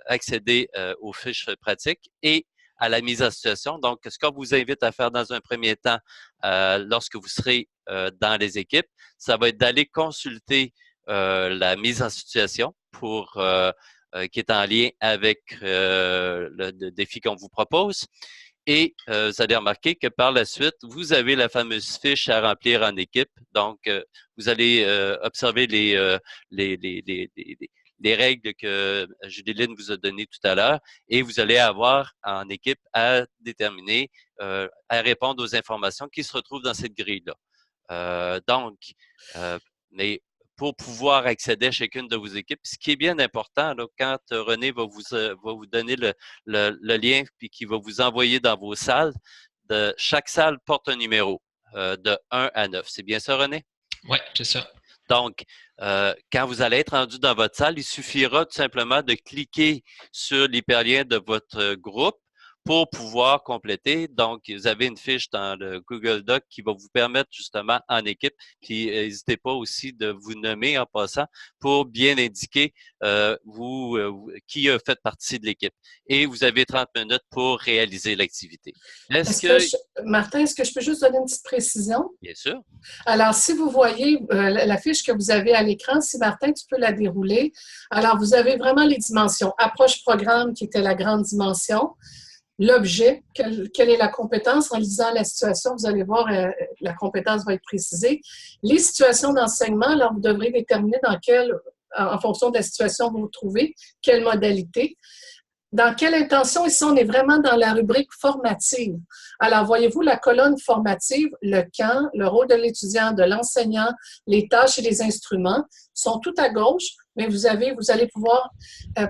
accéder aux fiches pratiques et à la mise en situation. Donc, ce qu'on vous invite à faire dans un premier temps, lorsque vous serez dans les équipes, ça va être d'aller consulter la mise en situation qui est en lien avec le défi qu'on vous propose. Et vous allez remarquer que par la suite, vous avez la fameuse fiche à remplir en équipe. Donc, vous allez observer les règles que Julie-Lynn vous a données tout à l'heure et vous allez avoir en équipe à déterminer, à répondre aux informations qui se retrouvent dans cette grille-là. Mais pour pouvoir accéder à chacune de vos équipes, ce qui est bien important, là, quand René va vous donner le lien puis qui va vous envoyer dans vos salles, chaque salle porte un numéro de 1 à 9. C'est bien ça, René? Oui, c'est ça. Donc, quand vous allez être rendu dans votre salle, il suffira tout simplement de cliquer sur l'hyperlien de votre groupe pour pouvoir compléter. Donc, vous avez une fiche dans le Google Doc qui va vous permettre justement en équipe, puis n'hésitez pas aussi de vous nommer en passant pour bien indiquer qui a fait partie de l'équipe. Et vous avez 30 minutes pour réaliser l'activité. Martin, est-ce que je peux juste donner une petite précision? Bien sûr. Alors, si vous voyez la fiche que vous avez à l'écran, si Martin, tu peux la dérouler. Alors, vous avez vraiment les dimensions. Approche programme qui était la grande dimension. L'objet, quelle est la compétence? En lisant la situation, vous allez voir, la compétence va être précisée. Les situations d'enseignement, alors vous devrez déterminer en fonction de la situation où vous vous trouvez, quelle modalité. Dans quelle intention? Ici, on est vraiment dans la rubrique formative. Alors, voyez-vous la colonne formative, le camp, le rôle de l'étudiant, de l'enseignant, les tâches et les instruments sont tout à gauche, mais vous allez pouvoir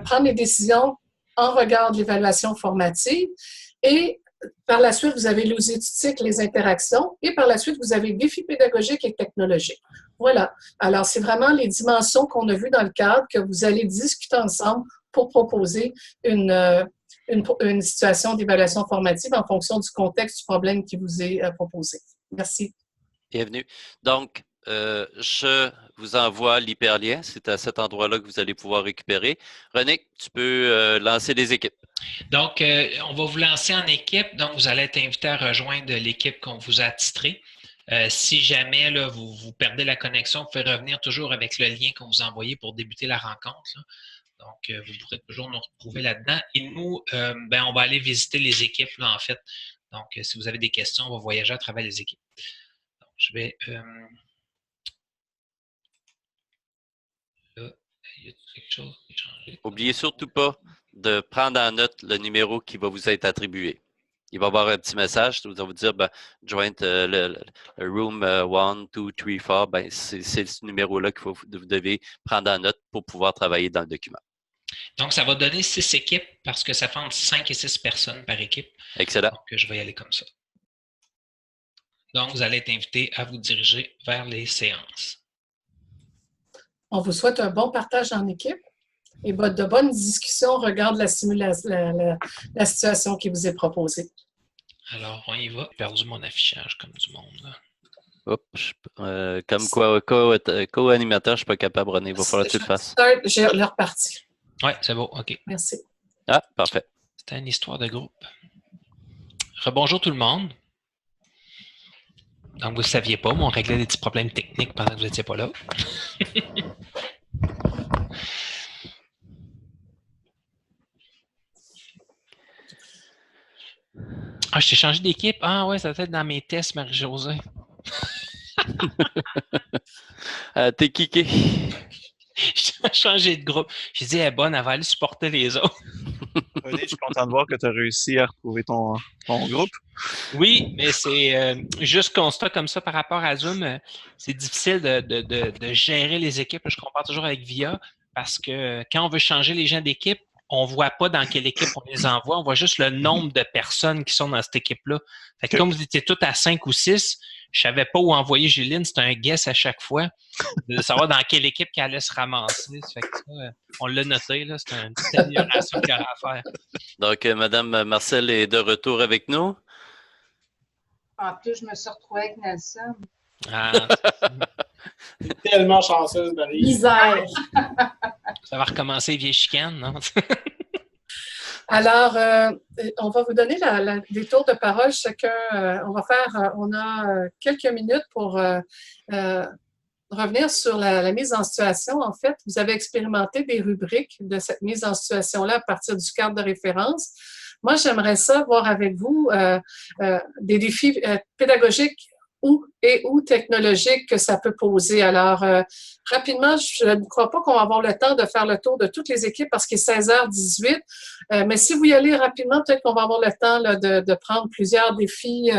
prendre les décisions en regard de l'évaluation formative. Et par la suite, vous avez l'outil éthique, les interactions. Et par la suite, vous avez défis pédagogiques et technologiques. Voilà. Alors, c'est vraiment les dimensions qu'on a vues dans le cadre que vous allez discuter ensemble pour proposer une situation d'évaluation formative en fonction du contexte du problème qui vous est proposé. Merci. Bienvenue. Donc, je vous envoie l'hyperlien. C'est à cet endroit-là que vous allez pouvoir récupérer. René, tu peux lancer les équipes. Donc, on va vous lancer en équipe. Donc, vous allez être invité à rejoindre l'équipe qu'on vous a attitrée. Si jamais là, vous perdez la connexion, vous pouvez revenir toujours avec le lien qu'on vous a envoyé pour débuter la rencontre. Là. Donc, vous pourrez toujours nous retrouver là-dedans. Et nous, on va aller visiter les équipes, là, en fait. Donc, si vous avez des questions, on va voyager à travers les équipes. Donc, je vais... Là, y a quelque chose qui a changé? N'oubliez surtout pas de prendre en note le numéro qui va vous être attribué. Il va y avoir un petit message qui va vous dire joint le room 1, 2, 3, 4. C'est ce numéro-là que vous devez prendre en note pour pouvoir travailler dans le document. Donc, ça va donner 6 équipes parce que ça fait entre 5 et 6 personnes par équipe. Excellent. Donc, je vais y aller comme ça. Donc, vous allez être invité à vous diriger vers les séances. On vous souhaite un bon partage en équipe et de bonnes discussions au regard de la situation qui vous est proposée. Alors, on y va. J'ai perdu mon affichage comme du monde. Là. Comme co-animateur, je ne suis pas capable, René. Il va falloir que tu le fasses. J'ai leur partie. Oui, c'est bon. OK. Merci. Ah, parfait. C'était une histoire de groupe. Rebonjour tout le monde. Donc, vous ne saviez pas, mais on réglait des petits problèmes techniques pendant que vous n'étiez pas là. Ah, je t'ai changé d'équipe. Ah ouais, ça doit être dans mes tests, Marie-Josée. T'es kické. J'ai changé de groupe. J'ai dit, elle est bonne, elle va aller supporter les autres. René, je suis content de voir que tu as réussi à retrouver ton groupe. Oui, mais c'est juste constat comme ça par rapport à Zoom. C'est difficile de gérer les équipes. Je compare toujours avec VIA parce que quand on veut changer les gens d'équipe, on ne voit pas dans quelle équipe on les envoie. On voit juste le nombre de personnes qui sont dans cette équipe-là. Fait que comme vous étiez tous à 5 ou 6, je ne savais pas où envoyer Juline. C'était un guess à chaque fois de savoir dans quelle équipe qu'elle allait se ramasser. Fait que ça, on l'a noté. Là, c'est une petite amélioration qu'il y aura à faire. Donc, Mme Marcel est de retour avec nous. En plus, je me suis retrouvée avec Nelson. Ah, c'est tellement chanceuse, Marie. Misère. Ça va recommencer les vieilles chicanes, non? Alors, on va vous donner des tours de parole chacun. On a quelques minutes pour revenir sur la mise en situation. En fait, vous avez expérimenté des rubriques de cette mise en situation-là à partir du cadre de référence. Moi, j'aimerais ça voir avec vous des défis pédagogiques ou technologiques que ça peut poser. Alors, rapidement, je ne crois pas qu'on va avoir le temps de faire le tour de toutes les équipes parce qu'il est 16h18. Mais si vous y allez rapidement, peut-être qu'on va avoir le temps là, de prendre plusieurs défis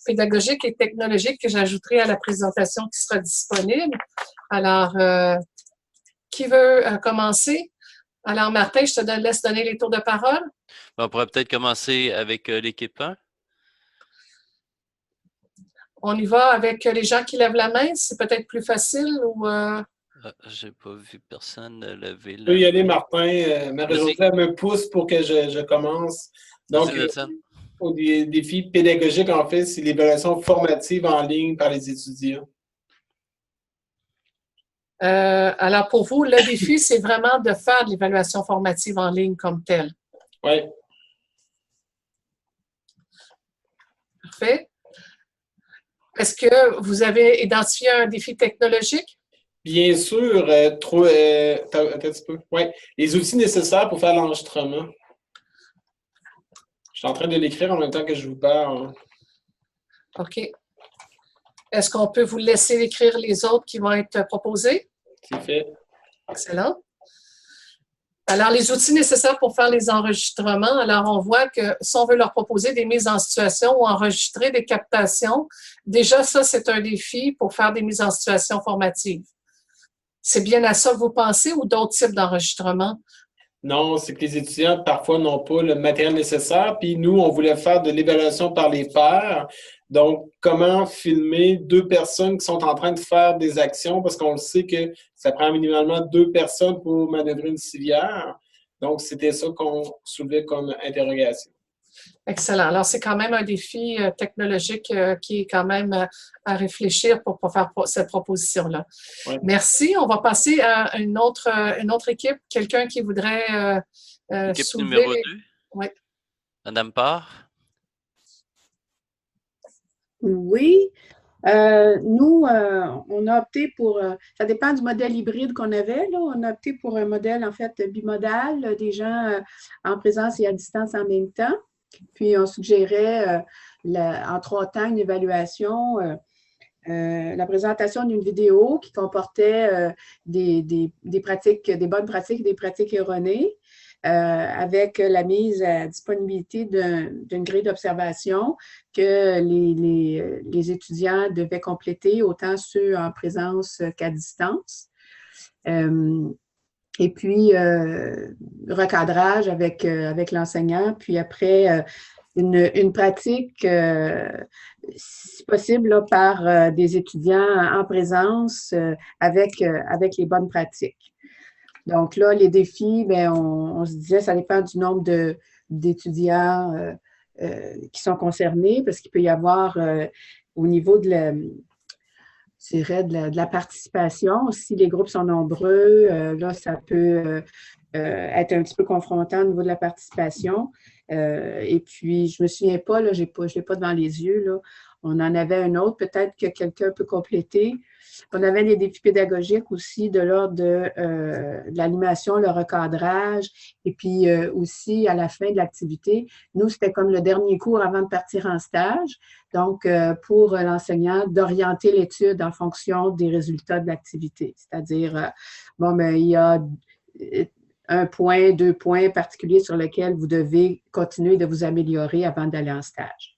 pédagogiques et technologiques que j'ajouterai à la présentation qui sera disponible. Alors, qui veut commencer? Alors, Martin, je te laisse donner les tours de parole. On pourrait peut-être commencer avec l'équipe 1. On y va avec les gens qui lèvent la main, c'est peut-être plus facile ou… J'ai pas vu personne lever la main. Je peux y aller, Martin. Marie-Josée, elle me pousse pour que je commence. Donc, au défi pédagogique, en fait, c'est l'évaluation formative en ligne par les étudiants. Alors, pour vous, le défi, c'est vraiment de faire de l'évaluation formative en ligne comme telle. Oui. Parfait. Est-ce que vous avez identifié un défi technologique? Bien sûr. Un petit peu. Ouais. Les outils nécessaires pour faire l'enregistrement. Je suis en train de l'écrire en même temps que je vous parle. OK. Est-ce qu'on peut vous laisser écrire les autres qui vont être proposés? C'est fait. Excellent. Alors, les outils nécessaires pour faire les enregistrements, alors on voit que si on veut leur proposer des mises en situation ou enregistrer des captations, déjà ça, c'est un défi pour faire des mises en situation formatives. C'est bien à ça que vous pensez ou d'autres types d'enregistrements? Non, c'est que les étudiants, parfois, n'ont pas le matériel nécessaire. Puis nous, on voulait faire de l'évaluation par les pairs. Donc, comment filmer 2 personnes qui sont en train de faire des actions, parce qu'on le sait que ça prend minimalement 2 personnes pour manœuvrer une civière. Donc, c'était ça qu'on soulevait comme interrogation. Excellent. Alors, c'est quand même un défi technologique qui est quand même à réfléchir pour faire cette proposition-là. Ouais. Merci. On va passer à une autre équipe. Quelqu'un qui voudrait équipe soulever… numéro 2. Oui. Madame Parr. Oui. Nous, on a opté pour… ça dépend du modèle hybride qu'on avait. Là. On a opté pour un modèle, en fait, bimodal, des gens en présence et à distance en même temps. Puis, on suggérait en 3 temps une évaluation, la présentation d'une vidéo qui comportait des pratiques, des bonnes pratiques et des pratiques erronées, avec la mise à disponibilité d'une grille d'observation que les étudiants devaient compléter, autant ceux en présence qu'à distance. Et puis, recadrage avec l'enseignant, puis après, une pratique, si possible, là, par des étudiants en présence avec les bonnes pratiques. Donc là, les défis, bien, on se disait, ça dépend du nombre d'étudiants qui sont concernés, parce qu'il peut y avoir au niveau de la participation. Si les groupes sont nombreux, là, ça peut être un petit peu confrontant au niveau de la participation. Et puis, je ne me souviens pas, là, je ne l'ai pas devant les yeux, là. On en avait un autre, peut-être que quelqu'un peut compléter. On avait les défis pédagogiques aussi de l'ordre de l'animation, le recadrage, et puis aussi à la fin de l'activité. Nous, c'était comme le dernier cours avant de partir en stage. Donc, pour l'enseignant, d'orienter l'étude en fonction des résultats de l'activité. C'est-à-dire, bon, ben, il y a 1 point, 2 points particuliers sur lesquels vous devez continuer de vous améliorer avant d'aller en stage.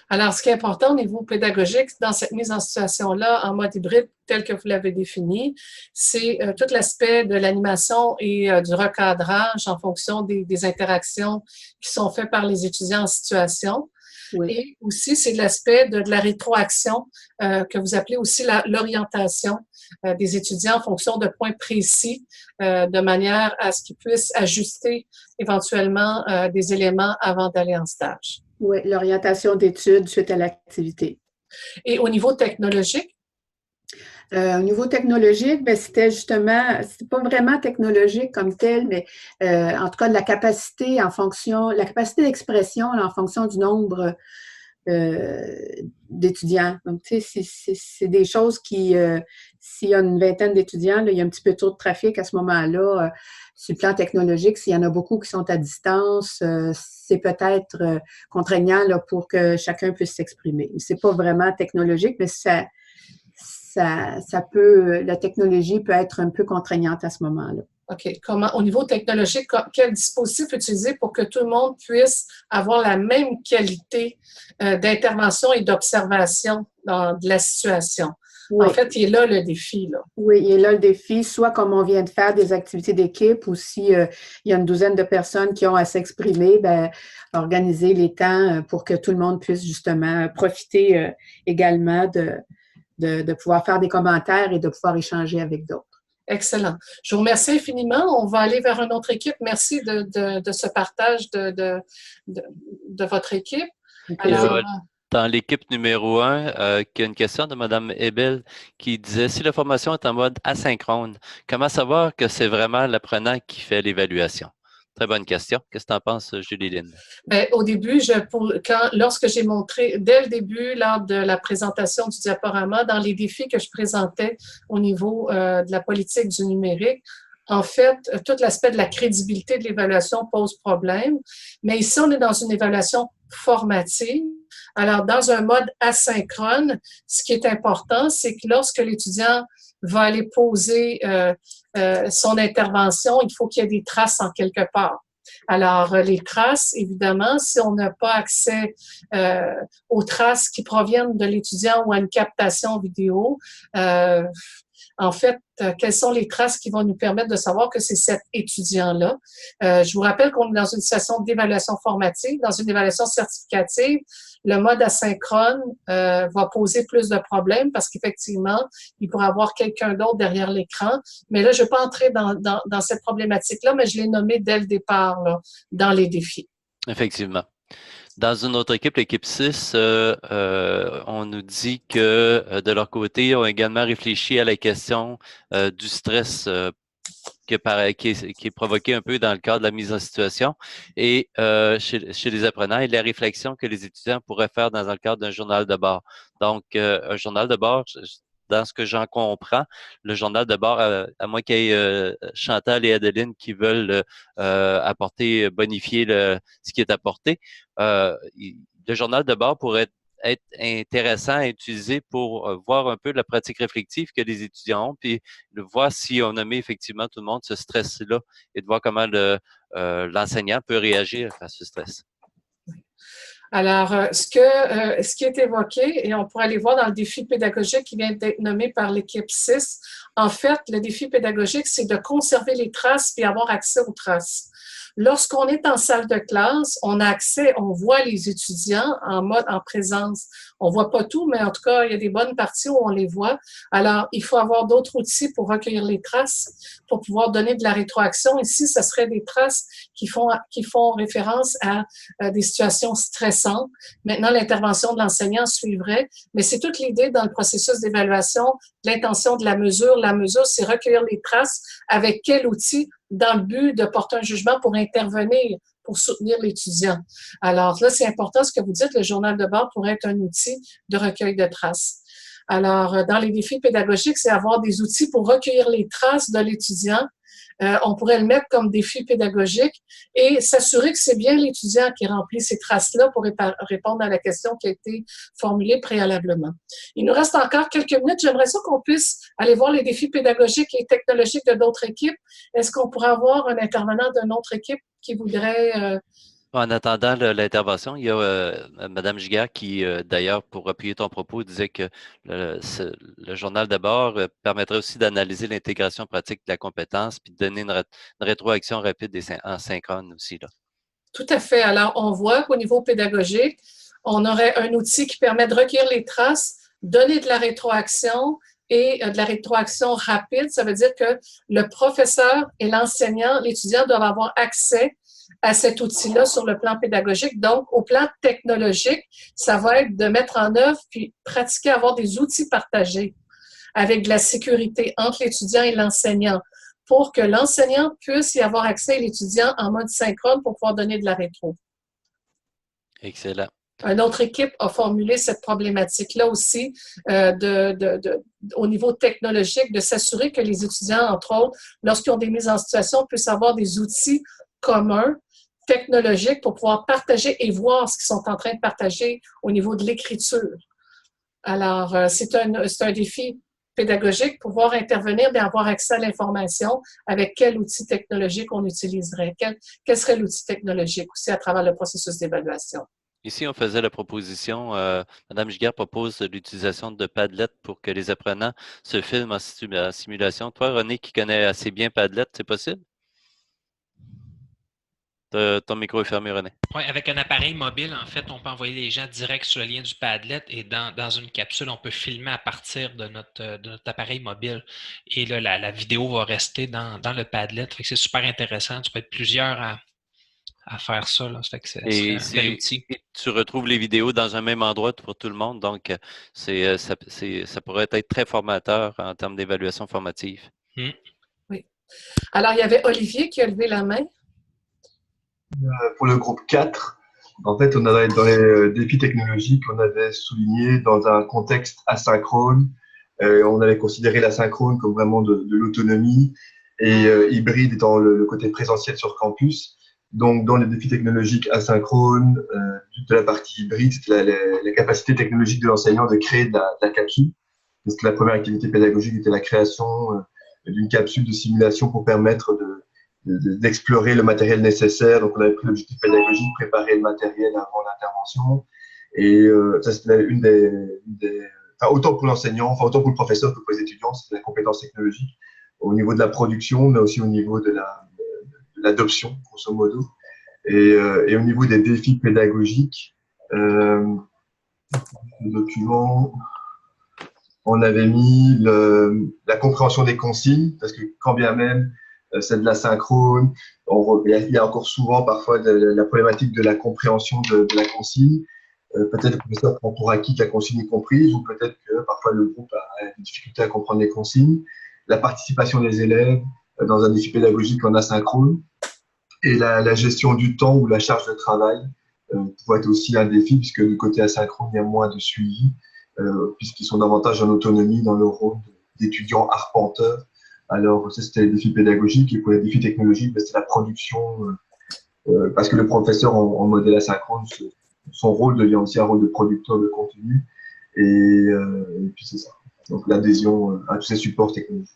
Alors, ce qui est important au niveau pédagogique dans cette mise en situation-là, en mode hybride, tel que vous l'avez défini, c'est tout l'aspect de l'animation et du recadrage en fonction des interactions qui sont faites par les étudiants en situation. Oui. Et aussi, c'est l'aspect de la rétroaction que vous appelez aussi l'orientation des étudiants en fonction de points précis, de manière à ce qu'ils puissent ajuster éventuellement des éléments avant d'aller en stage. Oui, l'orientation d'études suite à l'activité. Et au niveau technologique? Au niveau technologique, bien, c'était justement, c'est pas vraiment technologique comme tel, mais en tout cas de la capacité d'expression en fonction du nombre d'étudiants. Donc, tu sais, c'est des choses qui, s'il y a une vingtaine d'étudiants, là, il y a un petit peu trop de trafic à ce moment-là. Sur le plan technologique, s'il y en a beaucoup qui sont à distance, c'est peut-être contraignant là, pour que chacun puisse s'exprimer. C'est pas vraiment technologique, mais ça peut, la technologie peut être un peu contraignante à ce moment-là. OK. Au niveau technologique, quel dispositif utiliser pour que tout le monde puisse avoir la même qualité d'intervention et d'observation de la situation? Oui. En fait, il est là le défi, là. Oui, il est là le défi, soit comme on vient de faire, des activités d'équipe, ou si il y a une douzaine de personnes qui ont à s'exprimer, ben, organiser les temps pour que tout le monde puisse justement profiter également de pouvoir faire des commentaires et de pouvoir échanger avec d'autres. Excellent. Je vous remercie infiniment. On va aller vers une autre équipe. Merci de ce partage de votre équipe. Alors, dans l'équipe numéro 1, qui a une question de Mme Ebel qui disait « Si la formation est en mode asynchrone, comment savoir que c'est vraiment l'apprenant qui fait l'évaluation? » Très bonne question. Qu'est-ce que tu en penses, Julie-Lynne? Bien, au début, lorsque j'ai montré, dès le début, lors de la présentation du diaporama, dans les défis que je présentais au niveau de la politique du numérique, en fait, tout l'aspect de la crédibilité de l'évaluation pose problème. Mais ici, on est dans une évaluation formative. Alors, dans un mode asynchrone, ce qui est important, c'est que lorsque l'étudiant va aller poser son intervention, il faut qu'il y ait des traces en quelque part. Alors, les traces, évidemment, si on n'a pas accès aux traces qui proviennent de l'étudiant ou à une captation vidéo, en fait, quelles sont les traces qui vont nous permettre de savoir que c'est cet étudiant-là? Je vous rappelle qu'on est dans une situation d'évaluation formative, dans une évaluation certificative. Le mode asynchrone va poser plus de problèmes parce qu'effectivement, il pourrait y avoir quelqu'un d'autre derrière l'écran. Mais là, je ne vais pas entrer dans cette problématique-là, mais je l'ai nommé dès le départ là, dans les défis. Effectivement. Dans une autre équipe, l'équipe 6, on nous dit que de leur côté, ils ont également réfléchi à la question du stress qui est provoqué un peu dans le cadre de la mise en situation et chez les apprenants et la réflexion que les étudiants pourraient faire dans le cadre d'un journal de bord. Donc, un journal de bord, dans ce que j'en comprends, le journal de bord, à moins qu'il y ait Chantal et Adeline qui veulent bonifier ce qui est apporté, le journal de bord pourrait être intéressant à utiliser pour voir un peu la pratique réflexive que les étudiants ont, puis de voir si on a mis effectivement tout le monde ce stress-là et de voir comment l'enseignant peut réagir à ce stress. Alors, ce qui est évoqué, et on pourrait aller voir dans le défi pédagogique qui vient d'être nommé par l'équipe 6, en fait, le défi pédagogique, c'est de conserver les traces et avoir accès aux traces. Lorsqu'on est en salle de classe, on a accès, on voit les étudiants en présence. On voit pas tout, mais en tout cas, il y a des bonnes parties où on les voit. Alors, il faut avoir d'autres outils pour recueillir les traces, pour pouvoir donner de la rétroaction. Ici, ce serait des traces qui font référence à des situations stressantes. Maintenant, l'intervention de l'enseignant suivrait, mais c'est toute l'idée dans le processus d'évaluation, l'intention de la mesure. La mesure, c'est recueillir les traces avec quel outil dans le but de porter un jugement pour intervenir, pour soutenir l'étudiant. Alors là, c'est important ce que vous dites, le journal de bord pourrait être un outil de recueil de traces. Alors, dans les défis pédagogiques, c'est avoir des outils pour recueillir les traces de l'étudiant. On pourrait le mettre comme défi pédagogique et s'assurer que c'est bien l'étudiant qui remplit ces traces-là pour répondre à la question qui a été formulée préalablement. Il nous reste encore quelques minutes. J'aimerais ça qu'on puisse aller voir les défis pédagogiques et technologiques de d'autres équipes. Est-ce qu'on pourrait avoir un intervenant d'une autre équipe qui voudrait... En attendant l'intervention, il y a Mme Giguère qui, d'ailleurs, pour appuyer ton propos, disait que le journal de bord permettrait aussi d'analyser l'intégration pratique de la compétence puis de donner une rétroaction rapide en synchrone aussi. Là. Tout à fait. Alors, on voit qu'au niveau pédagogique, on aurait un outil qui permet de recueillir les traces, donner de la rétroaction et de la rétroaction rapide. Ça veut dire que le professeur et l'enseignant, l'étudiant doivent avoir accès à cet outil-là sur le plan pédagogique. Donc, au plan technologique, ça va être de mettre en œuvre puis pratiquer, avoir des outils partagés avec de la sécurité entre l'étudiant et l'enseignant pour que l'enseignant puisse y avoir accès à l'étudiant en mode synchrone pour pouvoir donner de la rétro. Excellent. Une autre équipe a formulé cette problématique-là aussi au niveau technologique, de s'assurer que les étudiants, entre autres, lorsqu'ils ont des mises en situation, puissent avoir des outils communs, technologiques, pour pouvoir partager et voir ce qu'ils sont en train de partager au niveau de l'écriture. Alors, c'est un défi pédagogique, pouvoir intervenir et avoir accès à l'information avec quel outil technologique on utiliserait. Quel serait l'outil technologique aussi à travers le processus d'évaluation? Ici, on faisait la proposition, Mme Giguère propose l'utilisation de Padlet pour que les apprenants se filment en simulation. Toi, René, qui connais assez bien Padlet, c'est possible? Ton micro est fermé, René. Oui, avec un appareil mobile, en fait, on peut envoyer les gens direct sur le lien du Padlet et dans une capsule, on peut filmer à partir de notre appareil mobile. Et là, la vidéo va rester dans le Padlet. Fait que c'est super intéressant. Tu peux être plusieurs à faire ça. Là. Ça fait que c'est un bel outil. Tu retrouves les vidéos dans un même endroit pour tout le monde. Donc, ça pourrait être très formateur en termes d'évaluation formative. Oui. Alors, il y avait Olivier qui a levé la main. Pour le groupe 4, en fait, on avait dans les défis technologiques, on avait souligné dans un contexte asynchrone, on avait considéré l'asynchrone comme vraiment de l'autonomie et hybride étant le côté présentiel sur campus. Donc, dans les défis technologiques asynchrones, de la partie hybride, c'était la capacité technologique de l'enseignant de créer de la capsule. Parce que la première activité pédagogique était la création d'une capsule de simulation pour permettre d'explorer le matériel nécessaire. Donc, on avait pris l'objectif pédagogique, préparer le matériel avant l'intervention. Et ça, c'était autant pour l'enseignant, autant pour le professeur que pour les étudiants, c'était la compétence technologique au niveau de la production, mais aussi au niveau de l'adoption, grosso modo. Et au niveau des défis pédagogiques, le document, on avait mis la compréhension des consignes, parce que quand bien même c'est de l'asynchrone, il y a encore souvent parfois la problématique de la compréhension de la consigne. Peut-être le professeur prend pour acquis que la consigne est comprise, ou peut-être que parfois le groupe a des difficultés à comprendre les consignes. La participation des élèves dans un défi pédagogique en asynchrone, et la gestion du temps ou la charge de travail pourrait être aussi un défi, puisque du côté asynchrone, il y a moins de suivi, puisqu'ils sont davantage en autonomie dans le rôle d'étudiants arpenteurs. Alors, ça, c'était les défis pédagogiques. Et pour les défis technologiques, c'était la production, parce que le professeur en modèle asynchrone, son rôle devient aussi un rôle de producteur de contenu. Et puis, c'est ça. Donc, l'adhésion à tous ces supports technologiques.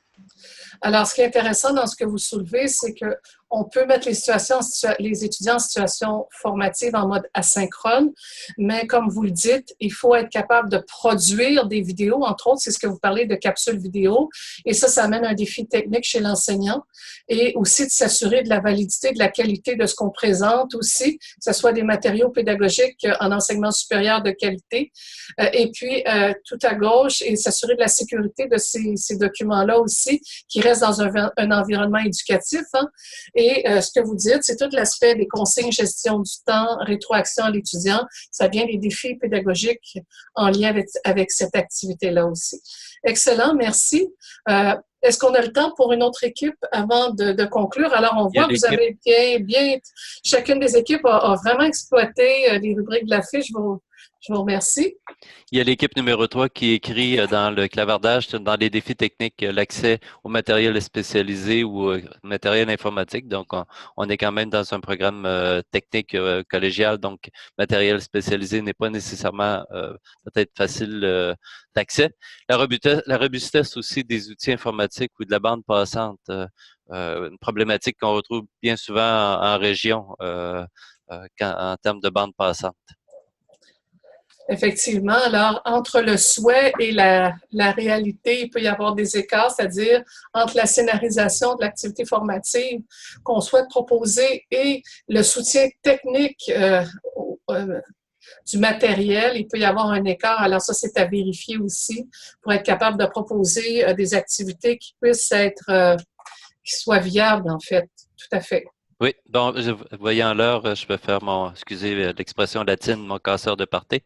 Alors, ce qui est intéressant dans ce que vous soulevez, c'est qu'on peut mettre les étudiants en situation formative en mode asynchrone, mais comme vous le dites, il faut être capable de produire des vidéos, entre autres, c'est ce que vous parlez de capsules vidéo, et ça amène un défi technique chez l'enseignant, et aussi de s'assurer de la validité, de la qualité de ce qu'on présente aussi, que ce soit des matériaux pédagogiques en enseignement supérieur de qualité, et puis tout à gauche, et s'assurer de la sécurité de ces documents-là aussi, qui restent dans un environnement éducatif. Hein. Et ce que vous dites, c'est tout l'aspect des consignes, gestion du temps, rétroaction à l'étudiant. Ça vient des défis pédagogiques en lien avec cette activité-là aussi. Excellent, merci. Est-ce qu'on a le temps pour une autre équipe avant de conclure? Alors, on voit que vous avez bien, chacune des équipes a vraiment exploité les rubriques de la fiche. Je vous remercie. Il y a l'équipe numéro 3 qui écrit dans le clavardage, dans les défis techniques, l'accès au matériel spécialisé ou matériel informatique. Donc, on est quand même dans un programme technique collégial. Donc, matériel spécialisé n'est pas nécessairement peut-être facile d'accès. La robustesse aussi des outils informatiques ou de la bande passante, une problématique qu'on retrouve bien souvent en région en termes de bande passante. Effectivement. Alors, entre le souhait et la réalité, il peut y avoir des écarts, c'est-à-dire entre la scénarisation de l'activité formative qu'on souhaite proposer et le soutien technique du matériel, il peut y avoir un écart. Alors ça, c'est à vérifier aussi pour être capable de proposer des activités qui puissent être, qui soient viables, en fait. Tout à fait. Oui, bon, voyant l'heure, je vais faire excusez l'expression latine, mon casseur de party.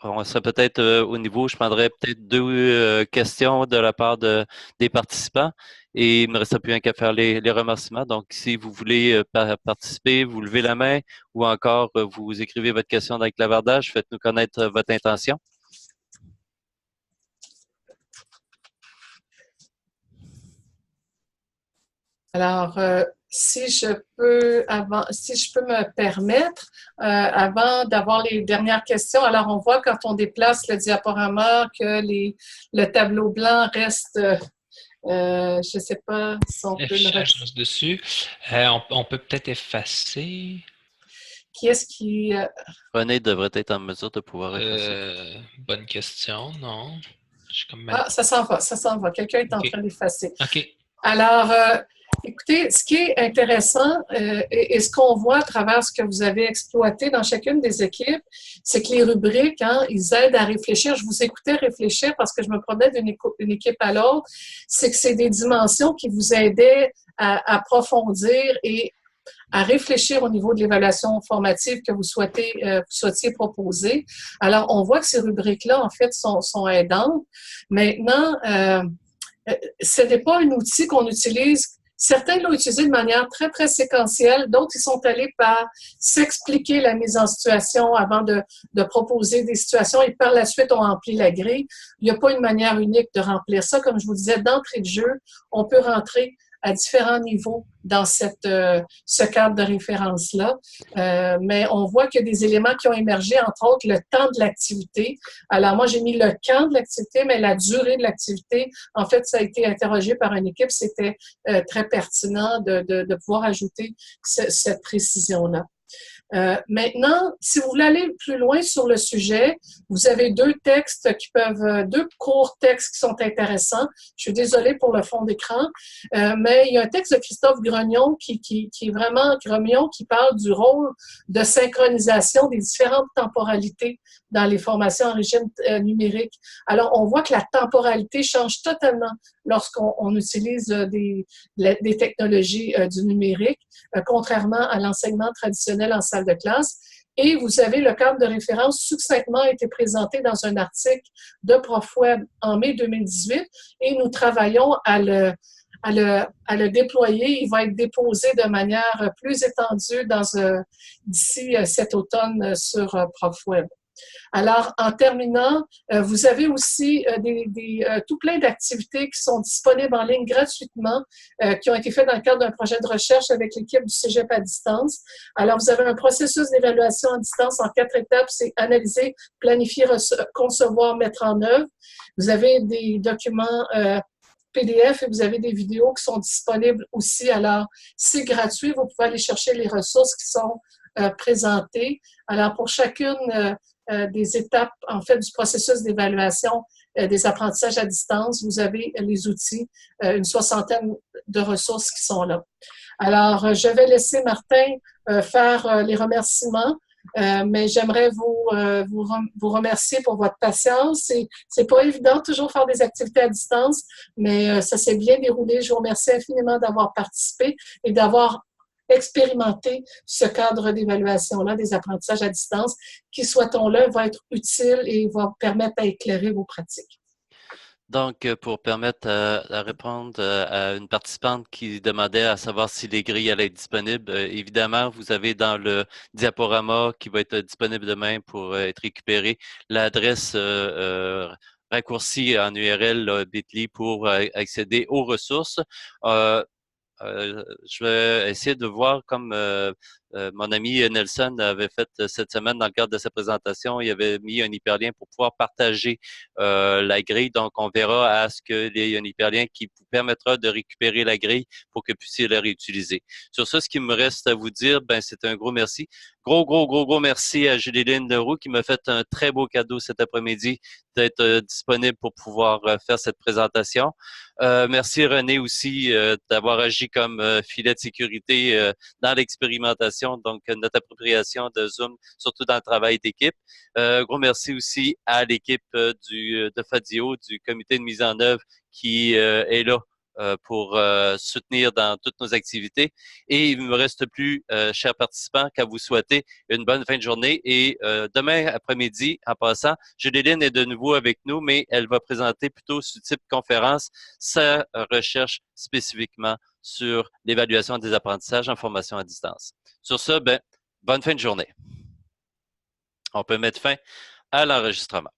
On serait peut-être au niveau, je prendrais peut-être deux questions de la part des participants et il me resterait plus qu'à faire les remerciements. Donc, si vous voulez participer, vous levez la main ou encore vous écrivez votre question dans le clavardage, faites-nous connaître votre intention. Alors, si je peux me permettre, avant d'avoir les dernières questions, alors on voit quand on déplace le diaporama que le tableau blanc reste, je ne sais pas si on peut le dessus. On peut peut-être effacer. Qui est-ce qui... René devrait être en mesure de pouvoir effacer. Bonne question, non. Ah, ça s'en va. Quelqu'un est en train d'effacer. OK. Alors, écoutez, ce qui est intéressant et ce qu'on voit à travers ce que vous avez exploité dans chacune des équipes, c'est que les rubriques, ils aident à réfléchir. Je vous écoutais réfléchir parce que je me promenais d'une équipe à l'autre. C'est que c'est des dimensions qui vous aidaient à approfondir et à réfléchir au niveau de l'évaluation formative que vous souhaitiez proposer. Alors, on voit que ces rubriques-là, en fait, sont aidantes. Maintenant, ce n'est pas un outil qu'on utilise. Certains l'ont utilisé de manière très, très séquentielle. D'autres, ils sont allés par s'expliquer la mise en situation avant de proposer des situations et par la suite, on remplit la grille. Il n'y a pas une manière unique de remplir ça. Comme je vous disais, d'entrée de jeu, on peut rentrer à différents niveaux dans ce cadre de référence-là. Mais on voit qu'il y a des éléments qui ont émergé, entre autres le temps de l'activité. Alors moi, j'ai mis le quand de l'activité, mais la durée de l'activité, en fait, ça a été interrogé par une équipe. C'était très pertinent de pouvoir ajouter cette précision-là. Maintenant, si vous voulez aller plus loin sur le sujet, vous avez deux courts textes qui sont intéressants. Je suis désolée pour le fond d'écran, mais il y a un texte de Christophe Grognon qui est vraiment Grognon qui parle du rôle de synchronisation des différentes temporalités dans les formations en régime numérique. Alors, on voit que la temporalité change totalement lorsqu'on utilise des technologies du numérique, contrairement à l'enseignement traditionnel en salle de classe. Et vous avez le cadre de référence succinctement été présenté dans un article de ProfWeb en mai 2018 et nous travaillons à le déployer. Il va être déposé de manière plus étendue d'ici cet automne sur ProfWeb. Alors, en terminant, vous avez aussi tout plein d'activités qui sont disponibles en ligne gratuitement, qui ont été faites dans le cadre d'un projet de recherche avec l'équipe du Cégep à distance. Alors, vous avez un processus d'évaluation à distance en 4 étapes, c'est analyser, planifier, concevoir, mettre en œuvre. Vous avez des documents PDF et vous avez des vidéos qui sont disponibles aussi. Alors, c'est gratuit, vous pouvez aller chercher les ressources qui sont présentées. Alors, pour chacune des étapes, en fait, du processus d'évaluation des apprentissages à distance, vous avez les outils, une 60aine de ressources qui sont là. Alors, je vais laisser Martin faire les remerciements, mais j'aimerais vous remercier pour votre patience. C'est pas évident toujours faire des activités à distance, mais ça s'est bien déroulé. Je vous remercie infiniment d'avoir participé et d'avoir expérimenter ce cadre d'évaluation-là des apprentissages à distance qui, souhaitons-le, va être utile et va permettre à éclairer vos pratiques. Donc, pour permettre à répondre à une participante qui demandait à savoir si les grilles allaient être disponibles, évidemment, vous avez dans le diaporama qui va être disponible demain pour être récupéré l'adresse raccourcie en URL bit.ly pour accéder aux ressources. Je vais essayer de voir comme mon ami Nelson avait fait cette semaine dans le cadre de sa présentation. Il avait mis un hyperlien pour pouvoir partager la grille. Donc, on verra à ce qu'il y ait un hyperlien qui vous permettra de récupérer la grille pour que vous puissiez la réutiliser. Sur ça, ce qui me reste à vous dire, c'est un gros merci. Gros merci à Julie-Lynne Leroux qui m'a fait un très beau cadeau cet après-midi d'être disponible pour pouvoir faire cette présentation. Merci René aussi d'avoir agi comme filet de sécurité dans l'expérimentation, donc notre appropriation de Zoom, surtout dans le travail d'équipe. Gros merci aussi à l'équipe de FADIO, du comité de mise en œuvre qui est là pour soutenir dans toutes nos activités. Et il ne me reste plus, chers participants, qu'à vous souhaiter une bonne fin de journée. Et demain après-midi, en passant, Julie-Lynn est de nouveau avec nous, mais elle va présenter plutôt sous type conférence sa recherche spécifiquement sur l'évaluation des apprentissages en formation à distance. Sur ce, bonne fin de journée. On peut mettre fin à l'enregistrement.